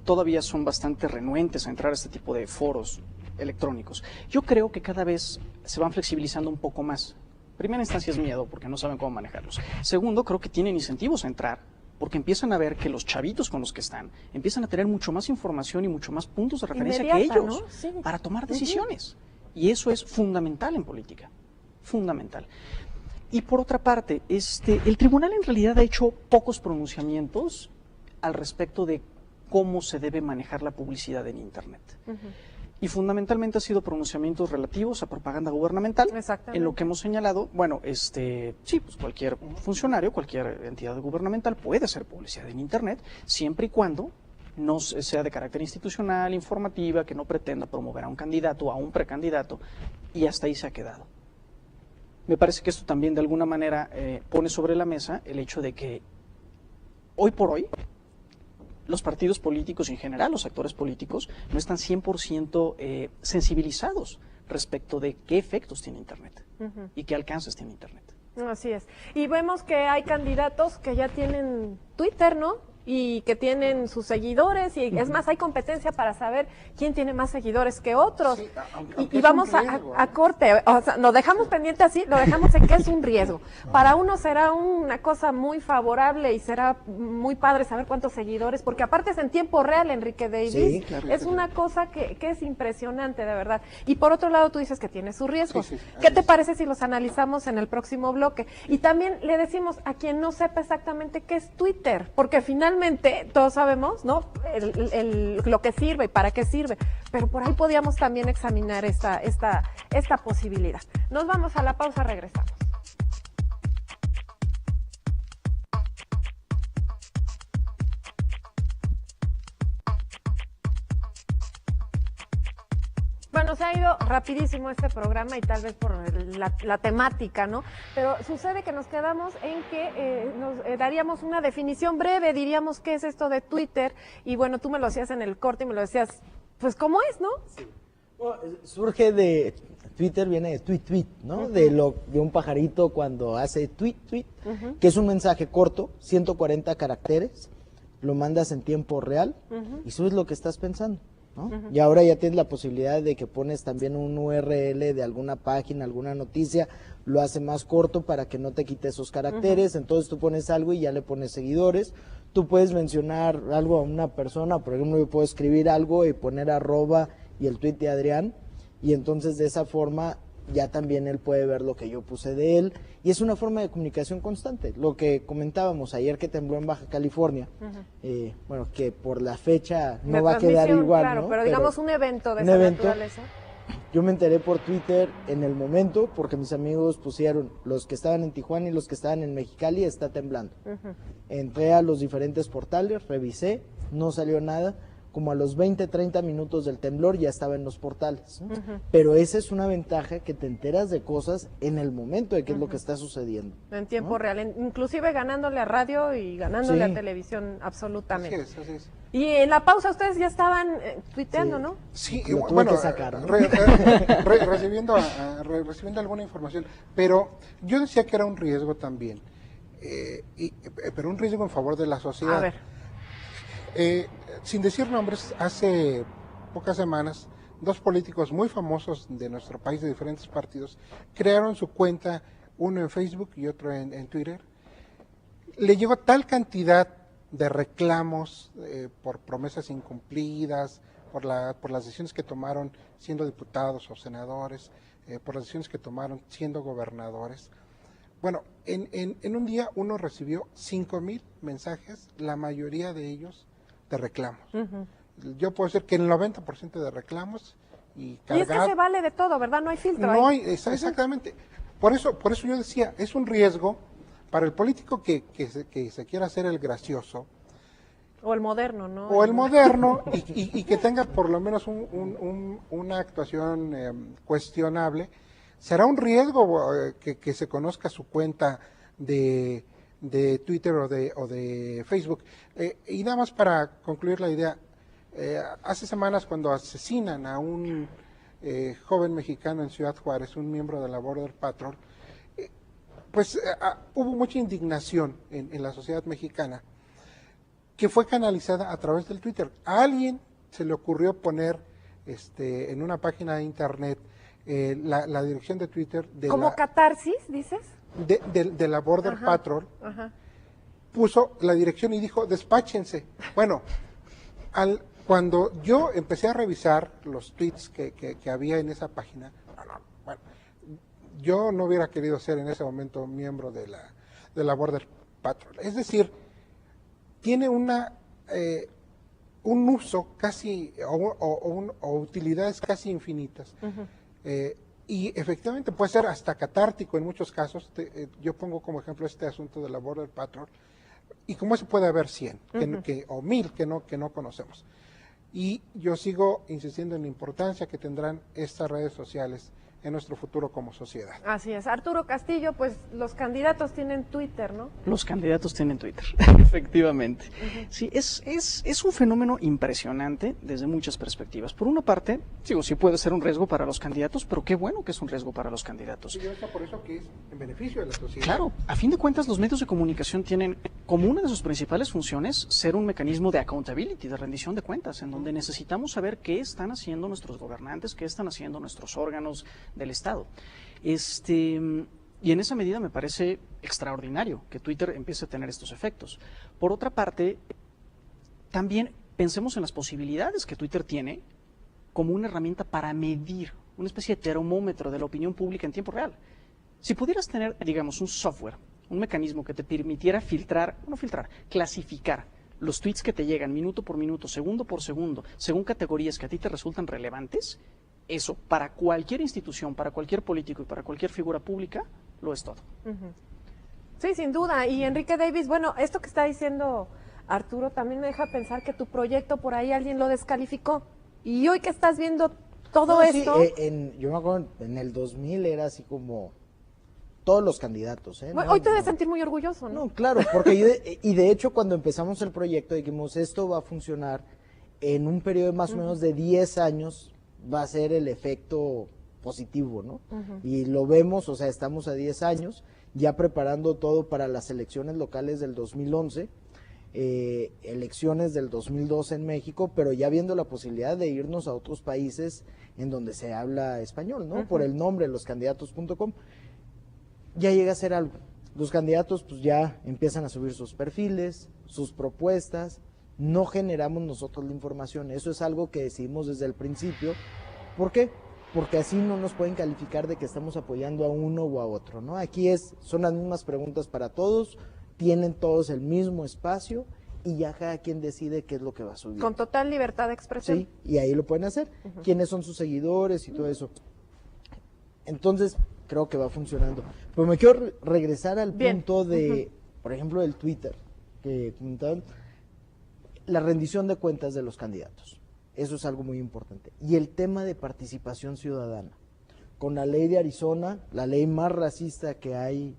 todavía son bastante renuentes a entrar a este tipo de foros electrónicos. Yo creo que cada vez se van flexibilizando un poco más. Primera instancia es miedo, porque no saben cómo manejarlos. Segundo, creo que tienen incentivos a entrar, porque empiezan a ver que los chavitos con los que están empiezan a tener mucho más información y mucho más puntos de referencia que ellos, ¿no? Sí. para tomar decisiones. Y eso es fundamental en política, fundamental. Y por otra parte, el tribunal en realidad ha hecho pocos pronunciamientos al respecto de cómo se debe manejar la publicidad en Internet. Y fundamentalmente ha sido pronunciamientos relativos a propaganda gubernamental. Exactamente. En lo que hemos señalado, bueno, sí, pues cualquier funcionario, cualquier entidad gubernamental puede hacer publicidad en Internet, siempre y cuando no sea de carácter institucional, informativa, que no pretenda promover a un candidato o a un precandidato, y hasta ahí se ha quedado. Me parece que esto también de alguna manera pone sobre la mesa el hecho de que hoy por hoy los partidos políticos y en general los actores políticos no están 100% sensibilizados respecto de qué efectos tiene Internet y qué alcances tiene Internet. Así es. Y vemos que hay candidatos que ya tienen Twitter, ¿no? Y que tienen sus seguidores, y es más, hay competencia para saber quién tiene más seguidores que otros. Sí, y vamos a corte, o sea, lo dejamos pendiente así, lo dejamos en que es un riesgo. Para uno será una cosa muy favorable y será muy padre saber cuántos seguidores, porque aparte es en tiempo real, Enrique Davis, Sí, claro. es una cosa que es impresionante, de verdad. Y por otro lado, tú dices que tiene sus riesgos. Sí, ¿Qué te parece si los analizamos en el próximo bloque? Y también le decimos a quien no sepa exactamente qué es Twitter, porque finalmente todos sabemos, ¿no? Lo que sirve y para qué sirve, pero por ahí podíamos también examinar esta posibilidad. Nos vamos a la pausa, regresamos. Bueno, se ha ido rapidísimo este programa y tal vez por la temática, ¿no? Pero sucede que nos quedamos en que nos daríamos una definición breve, diríamos qué es esto de Twitter, y bueno, tú me lo hacías en el corte y me lo decías, pues cómo es, ¿no? Sí. Bueno, surge de Twitter, viene de tweet, ¿no? De un pajarito cuando hace tweet, que es un mensaje corto, 140 caracteres, lo mandas en tiempo real y subes lo que estás pensando, ¿no? Y ahora ya tienes la posibilidad de que pones también un URL de alguna página, alguna noticia, lo hace más corto para que no te quite esos caracteres, entonces tú pones algo y ya le pones seguidores. Tú puedes mencionar algo a una persona, por ejemplo, yo puedo escribir algo y poner @ y el tweet de Adrián, y entonces de esa forma ya también él puede ver lo que yo puse de él, y es una forma de comunicación constante. Lo que comentábamos ayer que tembló en Baja California, bueno, que por la fecha no va a quedar igual, claro, ¿no? pero digamos un evento de un esa evento, naturaleza. Yo me enteré por Twitter en el momento, porque mis amigos pusieron, los que estaban en Tijuana y los que estaban en Mexicali, está temblando. Entré a los diferentes portales, revisé, no salió nada. Como a los 20, 30 minutos del temblor ya estaba en los portales, ¿no? Pero esa es una ventaja, que te enteras de cosas en el momento de qué es lo que está sucediendo. En tiempo real, inclusive ganándole a radio y ganándole a Sí. televisión, absolutamente. Así es. Y en la pausa ustedes ya estaban tuiteando, Sí. ¿no? Sí, Lo tuve bueno, que sacar, ¿no? recibiendo alguna información, pero yo decía que era un riesgo también, pero un riesgo en favor de la sociedad. A ver. Sin decir nombres, hace pocas semanas, dos políticos muy famosos de nuestro país, de diferentes partidos, crearon su cuenta, uno en Facebook y otro en Twitter. Le llegó tal cantidad de reclamos por promesas incumplidas, por las decisiones que tomaron siendo diputados o senadores, por las decisiones que tomaron siendo gobernadores. Bueno, en un día uno recibió 5,000 mensajes, la mayoría de ellos de reclamos. Yo puedo decir que el 90% de reclamos y cargar... Y es que se vale de todo, ¿verdad? No hay filtro. No hay, exactamente. Por eso yo decía, es un riesgo para el político que se quiera hacer el gracioso. O el moderno, ¿no? O el moderno y que tenga por lo menos una actuación cuestionable. Será un riesgo que se conozca su cuenta de Twitter o de Facebook. Y nada más para concluir la idea, hace semanas cuando asesinan a un joven mexicano en Ciudad Juárez, un miembro de la Border Patrol, hubo mucha indignación en la sociedad mexicana, que fue canalizada a través del Twitter. A alguien se le ocurrió poner en una página de internet la dirección de Twitter de ¿Como catarsis, dices? De la Border Patrol. Puso la dirección y dijo, despáchense. Bueno, cuando yo empecé a revisar los tweets que había en esa página, bueno, yo no hubiera querido ser en ese momento miembro de la Border Patrol. Es decir, tiene un uso casi o utilidades casi infinitas. Y efectivamente puede ser hasta catártico en muchos casos. Yo pongo como ejemplo este asunto de la Border Patrol, y como eso puede haber 100 o 1000 que no conocemos. Y yo sigo insistiendo en la importancia que tendrán estas redes sociales en nuestro futuro como sociedad. Así es. Arturo Castillo, pues los candidatos tienen Twitter, ¿no? Los candidatos tienen Twitter, efectivamente. Sí, es un fenómeno impresionante desde muchas perspectivas. Por una parte, digo, sí puede ser un riesgo para los candidatos, pero qué bueno que es un riesgo para los candidatos. Y yo está por eso que es en beneficio de la sociedad. Claro, a fin de cuentas los medios de comunicación tienen como una de sus principales funciones ser un mecanismo de accountability, de rendición de cuentas, en donde necesitamos saber qué están haciendo nuestros gobernantes, qué están haciendo nuestros órganos del Estado. Y en esa medida me parece extraordinario que Twitter empiece a tener estos efectos. Por otra parte, también pensemos en las posibilidades que Twitter tiene como una herramienta para medir, una especie de termómetro de la opinión pública en tiempo real. Si pudieras tener, digamos, un software, un mecanismo que te permitiera clasificar los tweets que te llegan minuto por minuto, segundo por segundo, según categorías que a ti te resultan relevantes, eso para cualquier institución, para cualquier político y para cualquier figura pública, lo es todo. Sí, sin duda. Y Enrique Davis, bueno, esto que está diciendo Arturo también me deja pensar que tu proyecto por ahí alguien lo descalificó. Y hoy que estás viendo todo esto... Sí, yo me acuerdo, en el 2000 era así como todos los candidatos. Bueno, hoy te debes sentir muy orgulloso, ¿no? No, claro, porque y de hecho cuando empezamos el proyecto dijimos, esto va a funcionar en un periodo de más o menos de 10 años, va a ser el efecto positivo, ¿no? Y lo vemos, o sea, estamos a 10 años, ya preparando todo para las elecciones locales del 2011, elecciones del 2012 en México, pero ya viendo la posibilidad de irnos a otros países en donde se habla español, ¿no? Por el nombre, loscandidatos.com, ya llega a ser algo. Los candidatos pues ya empiezan a subir sus perfiles, sus propuestas, no generamos nosotros la información, eso es algo que decidimos desde el principio. ¿Por qué? Porque así no nos pueden calificar de que estamos apoyando a uno o a otro, ¿no? Aquí son las mismas preguntas para todos, tienen todos el mismo espacio y ya cada quien decide qué es lo que va a subir. Con total libertad de expresión. Sí, y ahí lo pueden hacer, quiénes son sus seguidores y todo eso. Entonces, creo que va funcionando. Pero me quiero regresar al punto de, por ejemplo, del Twitter, que comentaban, la rendición de cuentas de los candidatos. Eso es algo muy importante. Y el tema de participación ciudadana. Con la ley de Arizona, la ley más racista que hay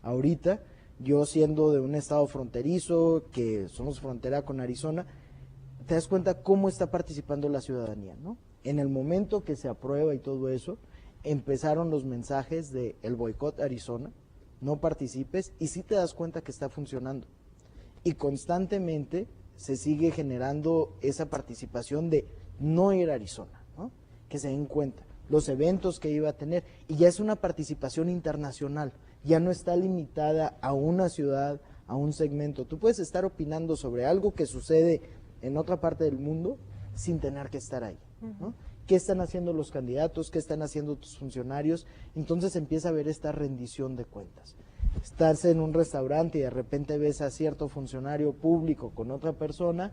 ahorita, yo siendo de un estado fronterizo, que somos frontera con Arizona, te das cuenta cómo está participando la ciudadanía, ¿no? En el momento que se aprueba y todo eso, empezaron los mensajes de el boicot a Arizona, no participes, y sí te das cuenta que está funcionando. Y constantemente se sigue generando esa participación de no ir a Arizona, ¿no? Que se den cuenta, los eventos que iba a tener, y ya es una participación internacional, ya no está limitada a una ciudad, a un segmento. Tú puedes estar opinando sobre algo que sucede en otra parte del mundo sin tener que estar ahí, ¿no? qué están haciendo los candidatos, qué están haciendo tus funcionarios, entonces empieza a haber esta rendición de cuentas. Estás en un restaurante y de repente ves a cierto funcionario público con otra persona,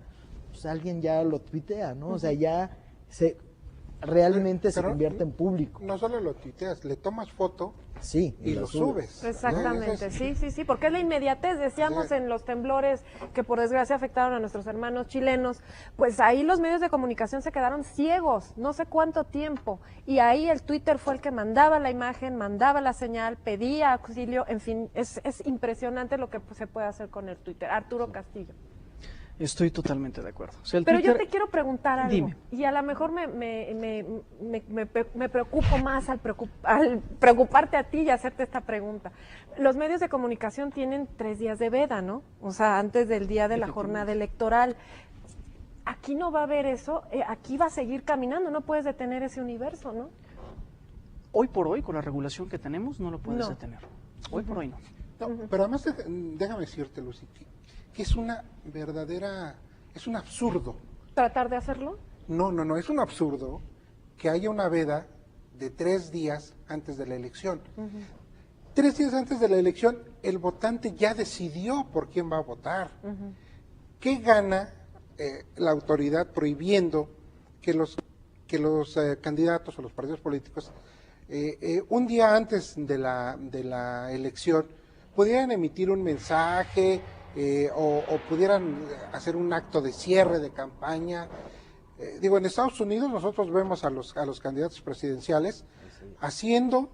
pues alguien ya lo tuitea, ¿no? O sea, ya realmente se convierte en público. No solo lo tuiteas, le tomas foto sí, y lo subes. Exactamente, sí, porque es la inmediatez, decíamos en los temblores que por desgracia afectaron a nuestros hermanos chilenos, pues ahí los medios de comunicación se quedaron ciegos, no sé cuánto tiempo, y ahí el Twitter fue el que mandaba la imagen, mandaba la señal, pedía auxilio, en fin, es impresionante lo que se puede hacer con el Twitter. Arturo Castillo. Estoy totalmente de acuerdo. O sea, pero Twitter... yo te quiero preguntar algo. Dime. Y a lo mejor me preocupo más al preocuparte a ti y hacerte esta pregunta. Los medios de comunicación tienen 3 días de veda, ¿no? O sea, antes del día de la jornada electoral. Aquí no va a haber eso, aquí va a seguir caminando, no puedes detener ese universo, ¿no? Hoy por hoy, con la regulación que tenemos, no lo puedes detener. Hoy por hoy no. Pero además, déjame decirte, Lucy, que es una verdadera, es un absurdo. ¿Tratar de hacerlo? No, es un absurdo que haya una veda de 3 días antes de la elección. 3 días antes de la elección, el votante ya decidió por quién va a votar. ¿Qué gana la autoridad prohibiendo que los candidatos o los partidos políticos un día antes de la elección pudieran emitir un mensaje o pudieran hacer un acto de cierre de campaña? Digo, en Estados Unidos nosotros vemos a los candidatos presidenciales haciendo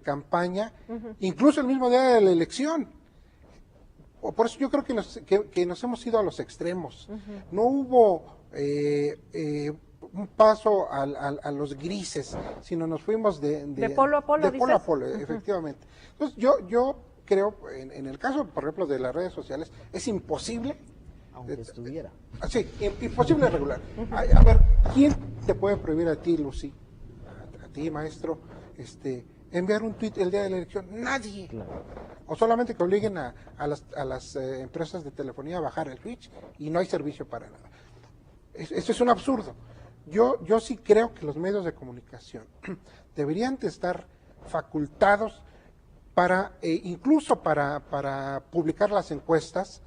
campaña, incluso el mismo día de la elección. Por eso yo creo que nos hemos ido a los extremos. No hubo un paso a los grises, sino nos fuimos de polo a polo. De polo a polo, efectivamente. Entonces yo creo, en el caso, por ejemplo, de las redes sociales, es imposible. Aunque estuviera. Sí, imposible regular. A ver, ¿quién te puede prohibir a ti, Lucy, a ti, maestro, enviar un tuit el día de la elección? Nadie. Claro. O solamente que obliguen a las empresas de telefonía a bajar el switch y no hay servicio para nada. Eso es un absurdo. Yo sí creo que los medios de comunicación deberían de estar facultados para incluso para publicar las encuestas.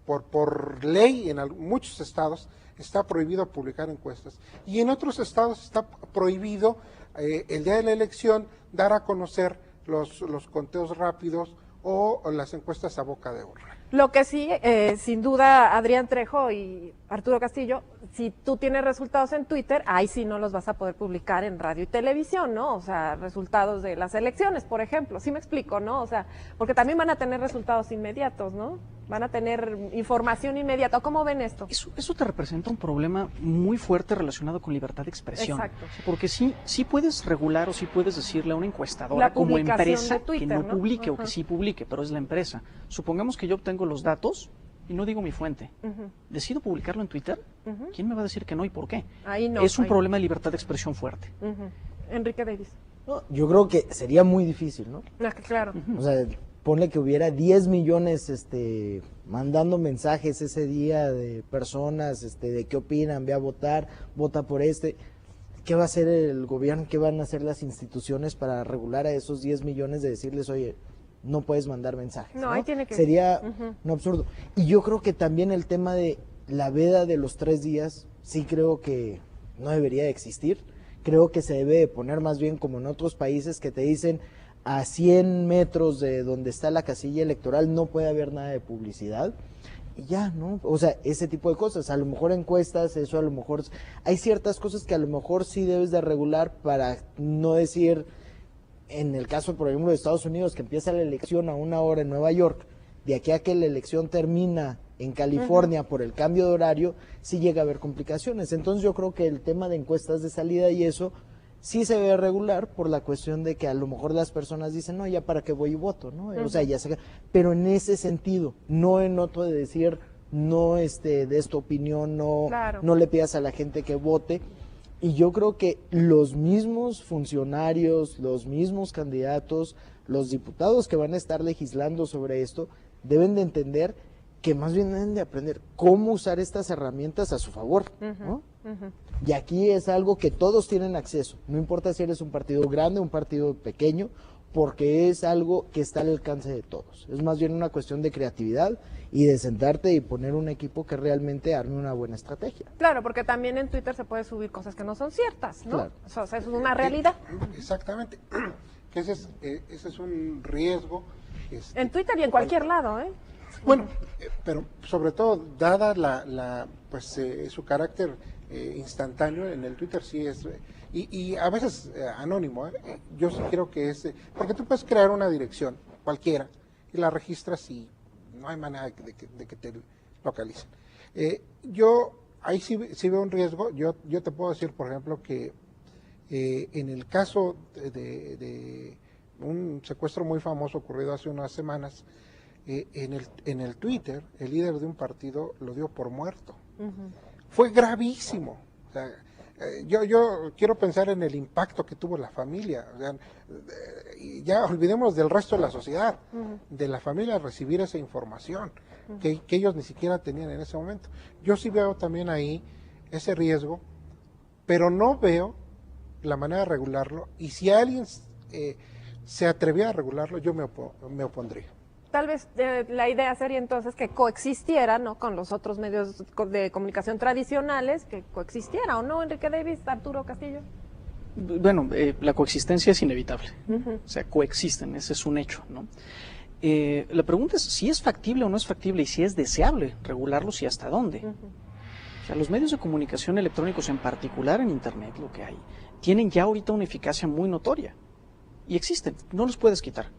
Por ley en muchos estados está prohibido publicar encuestas y en otros estados está prohibido el día de la elección dar a conocer los conteos rápidos o las encuestas a boca de urna. Lo que sí, sin duda, Adrián Trejo y Arturo Castillo, si tú tienes resultados en Twitter, ahí sí no los vas a poder publicar en radio y televisión, ¿no? O sea, resultados de las elecciones, por ejemplo, ¿sí me explico, no? O sea, porque también van a tener resultados inmediatos, ¿no? Van a tener información inmediata. ¿Cómo ven esto? Eso te representa un problema muy fuerte relacionado con libertad de expresión. Exacto. Porque sí puedes regular o sí puedes decirle a una encuestadora como empresa Twitter, que no publique o que sí publique, pero es la empresa. Supongamos que yo obtengo los datos y no digo mi fuente. ¿Decido publicarlo en Twitter? ¿Quién me va a decir que no y por qué? Ahí no. Es un problema de libertad de expresión fuerte. Enrique Davis. No, yo creo que sería muy difícil, ¿no? Claro. O sea, ponle que hubiera 10 millones mandando mensajes ese día de personas, de qué opinan, ve a votar, vota por ¿Qué va a hacer el gobierno? ¿Qué van a hacer las instituciones para regular a esos 10 millones de decirles, oye, no puedes mandar mensajes? No, ahí tiene que... Sería un absurdo. Y yo creo que también el tema de la veda de los 3 días, sí creo que no debería de existir. Creo que se debe de poner más bien como en otros países que te dicen a 100 metros de donde está la casilla electoral no puede haber nada de publicidad. Y ya, ¿no? O sea, ese tipo de cosas. A lo mejor encuestas, eso a lo mejor... Hay ciertas cosas que a lo mejor sí debes de regular para no decir... En el caso, por ejemplo, de Estados Unidos, que empieza la elección a 1 hora en Nueva York, de aquí a que la elección termina en California por el cambio de horario, sí llega a haber complicaciones. Entonces yo creo que el tema de encuestas de salida y eso sí se debe regular por la cuestión de que a lo mejor las personas dicen, no, ya para qué voy y voto, ¿no? O sea, ya se... Pero en ese sentido, no en otro de decir, no de esta opinión, no le pidas a la gente que vote. Y yo creo que los mismos funcionarios, los mismos candidatos, los diputados que van a estar legislando sobre esto, deben de entender que más bien deben de aprender cómo usar estas herramientas a su favor, ¿no? Y aquí es algo que todos tienen acceso, no importa si eres un partido grande o un partido pequeño, porque es algo que está al alcance de todos. Es más bien una cuestión de creatividad y de sentarte y poner un equipo que realmente arme una buena estrategia. Claro, porque también en Twitter se puede subir cosas que no son ciertas, ¿no? Claro. O sea, eso es una realidad. Exactamente. Que ese es un riesgo. En Twitter y en cualquier lado, ¿eh? Bueno, pero sobre todo, dada su carácter instantáneo en el Twitter, sí es, y a veces anónimo, yo sí creo que es, porque tú puedes crear una dirección, cualquiera, y la registras y no hay manera de que te localicen. Yo ahí sí veo un riesgo. Yo te puedo decir, por ejemplo, que en el caso de un secuestro muy famoso ocurrido hace unas semanas, en el Twitter, el líder de un partido lo dio por muerto. Fue gravísimo. O sea, yo quiero pensar en el impacto que tuvo la familia. O sea, ya olvidemos del resto de la sociedad, de la familia recibir esa información que ellos ni siquiera tenían en ese momento. Yo sí veo también ahí ese riesgo, pero no veo la manera de regularlo, y si alguien se atrevía a regularlo, yo me opondría. Tal vez la idea sería entonces que coexistiera, ¿no?, con los otros medios de comunicación tradicionales, que coexistiera, ¿o no, Enrique Davis, Arturo Castillo? Bueno, la coexistencia es inevitable, o sea, coexisten, ese es un hecho, ¿no? La pregunta es si es factible o no es factible y si es deseable regularlos y hasta dónde. O sea, los medios de comunicación electrónicos, en particular en Internet, lo que hay, tienen ya ahorita una eficacia muy notoria. Y existen, no los puedes quitar,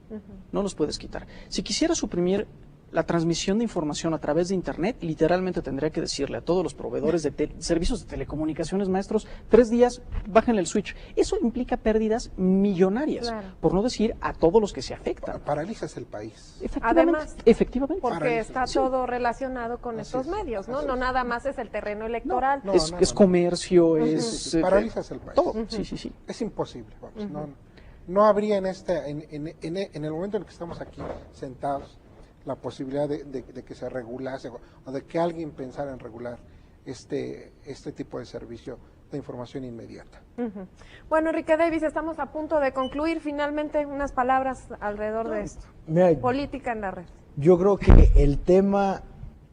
no los puedes quitar. Si quisiera suprimir la transmisión de información a través de Internet, literalmente tendría que decirle a todos los proveedores de servicios de telecomunicaciones, maestros, 3 días, bájenle el switch. Eso implica pérdidas millonarias, claro, por no decir a todos los que se afectan. Paralizas el país. Además, efectivamente. Porque está todo relacionado con estos medios, ¿no? No nada más es el terreno electoral. Es comercio, es... Paralizas el país. Todo, sí. Es imposible, vamos, no habría en el momento en el que estamos aquí sentados la posibilidad de que se regulase o de que alguien pensara en regular este tipo de servicio de información inmediata. Bueno, Enrique Davis, estamos a punto de concluir. Finalmente, unas palabras alrededor de esto. Mira, política en la red. Yo creo que el tema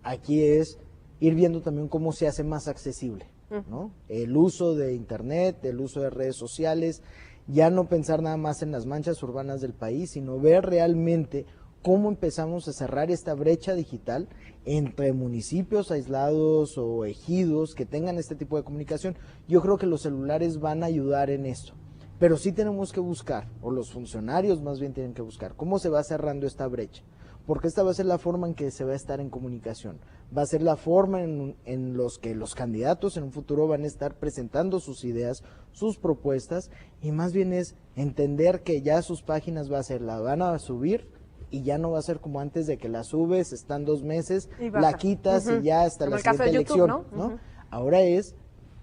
aquí es ir viendo también cómo se hace más accesible, ¿no? El uso de Internet, el uso de redes sociales, ya no pensar nada más en las manchas urbanas del país, sino ver realmente cómo empezamos a cerrar esta brecha digital entre municipios aislados o ejidos que tengan este tipo de comunicación. Yo creo que los celulares van a ayudar en esto, pero sí tenemos que buscar, o los funcionarios más bien tienen que buscar, cómo se va cerrando esta brecha, porque esta va a ser la forma en que se va a estar en comunicación, va a ser la forma en los que los candidatos en un futuro van a estar presentando sus ideas, sus propuestas, y más bien es entender que ya sus páginas la van a subir, y ya no va a ser como antes de que la subes, están 2 meses, la quitas y ya hasta la siguiente elección, ¿no? Ahora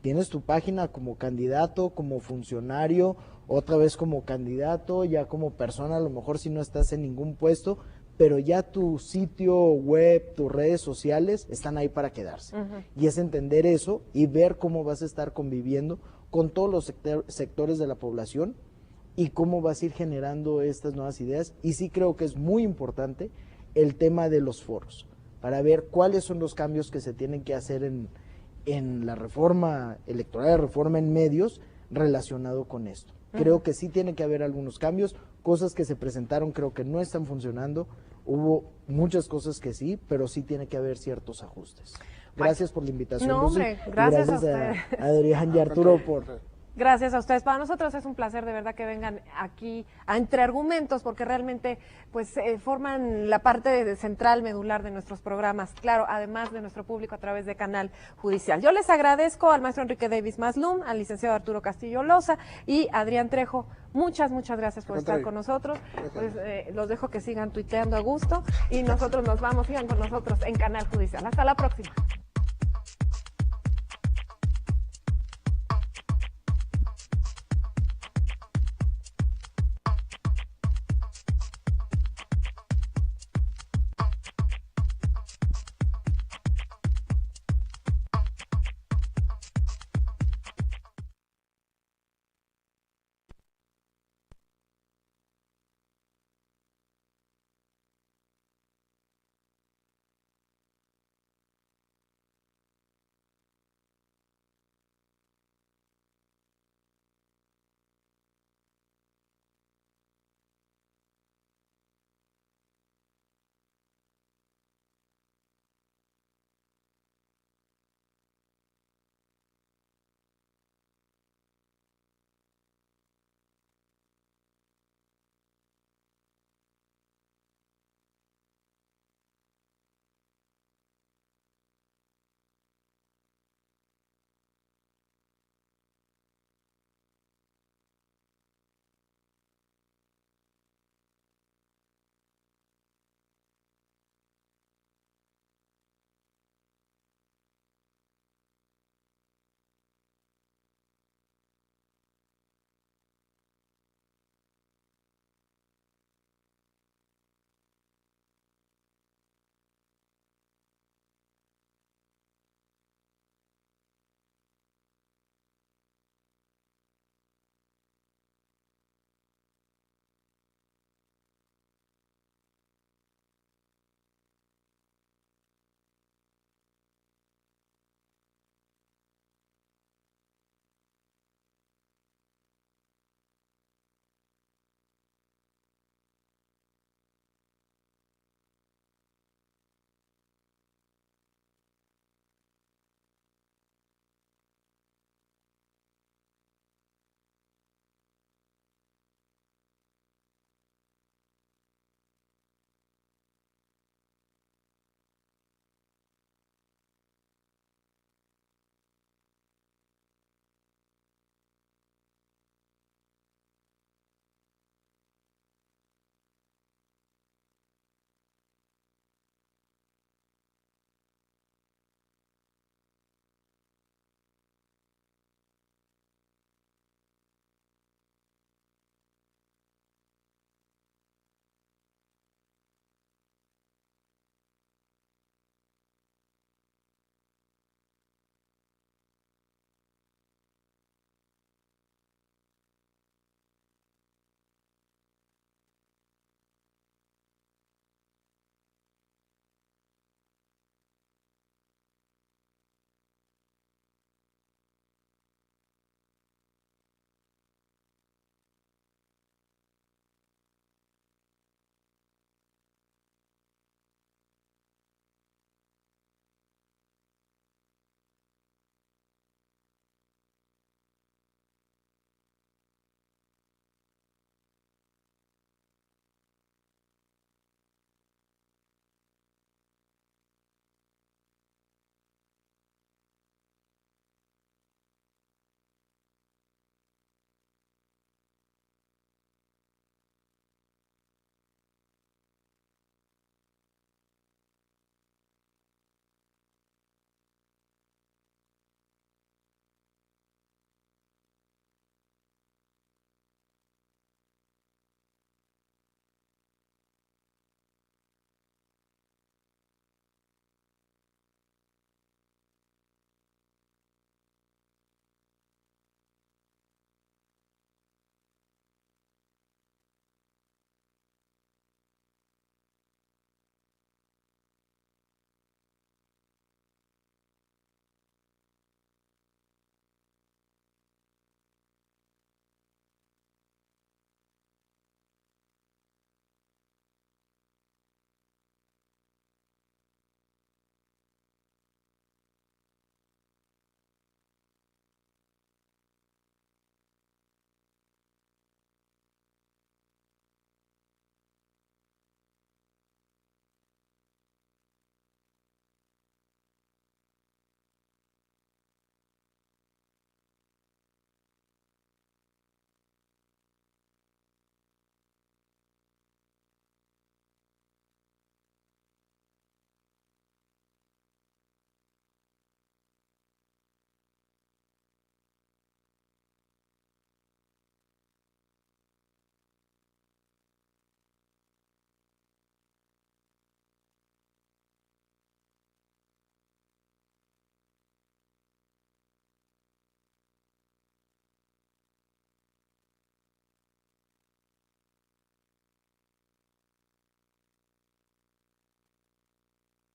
tienes tu página como candidato, como funcionario, otra vez como candidato, ya como persona, a lo mejor si no estás en ningún puesto, pero ya tu sitio web, tus redes sociales están ahí para quedarse. Y es entender eso y ver cómo vas a estar conviviendo con todos los sectores de la población y cómo vas a ir generando estas nuevas ideas. Y sí creo que es muy importante el tema de los foros, para ver cuáles son los cambios que se tienen que hacer en la reforma electoral, la reforma en medios relacionado con esto. Creo que sí tiene que haber algunos cambios, cosas que se presentaron creo que no están funcionando, hubo muchas cosas que sí, pero sí tiene que haber ciertos ajustes. Gracias por la invitación. No, hombre, gracias a usted. A Adrián y Arturo por... Gracias a ustedes. Para nosotros es un placer de verdad que vengan aquí a Entre Argumentos, porque realmente pues forman la parte central, medular de nuestros programas, claro, además de nuestro público a través de Canal Judicial. Yo les agradezco al maestro Enrique Davis Maslum, al licenciado Arturo Castillo Loza y Adrián Trejo. Muchas gracias por estar con nosotros. Pues, los dejo que sigan tuiteando a gusto y nosotros nos vamos, sigan con nosotros en Canal Judicial. Hasta la próxima.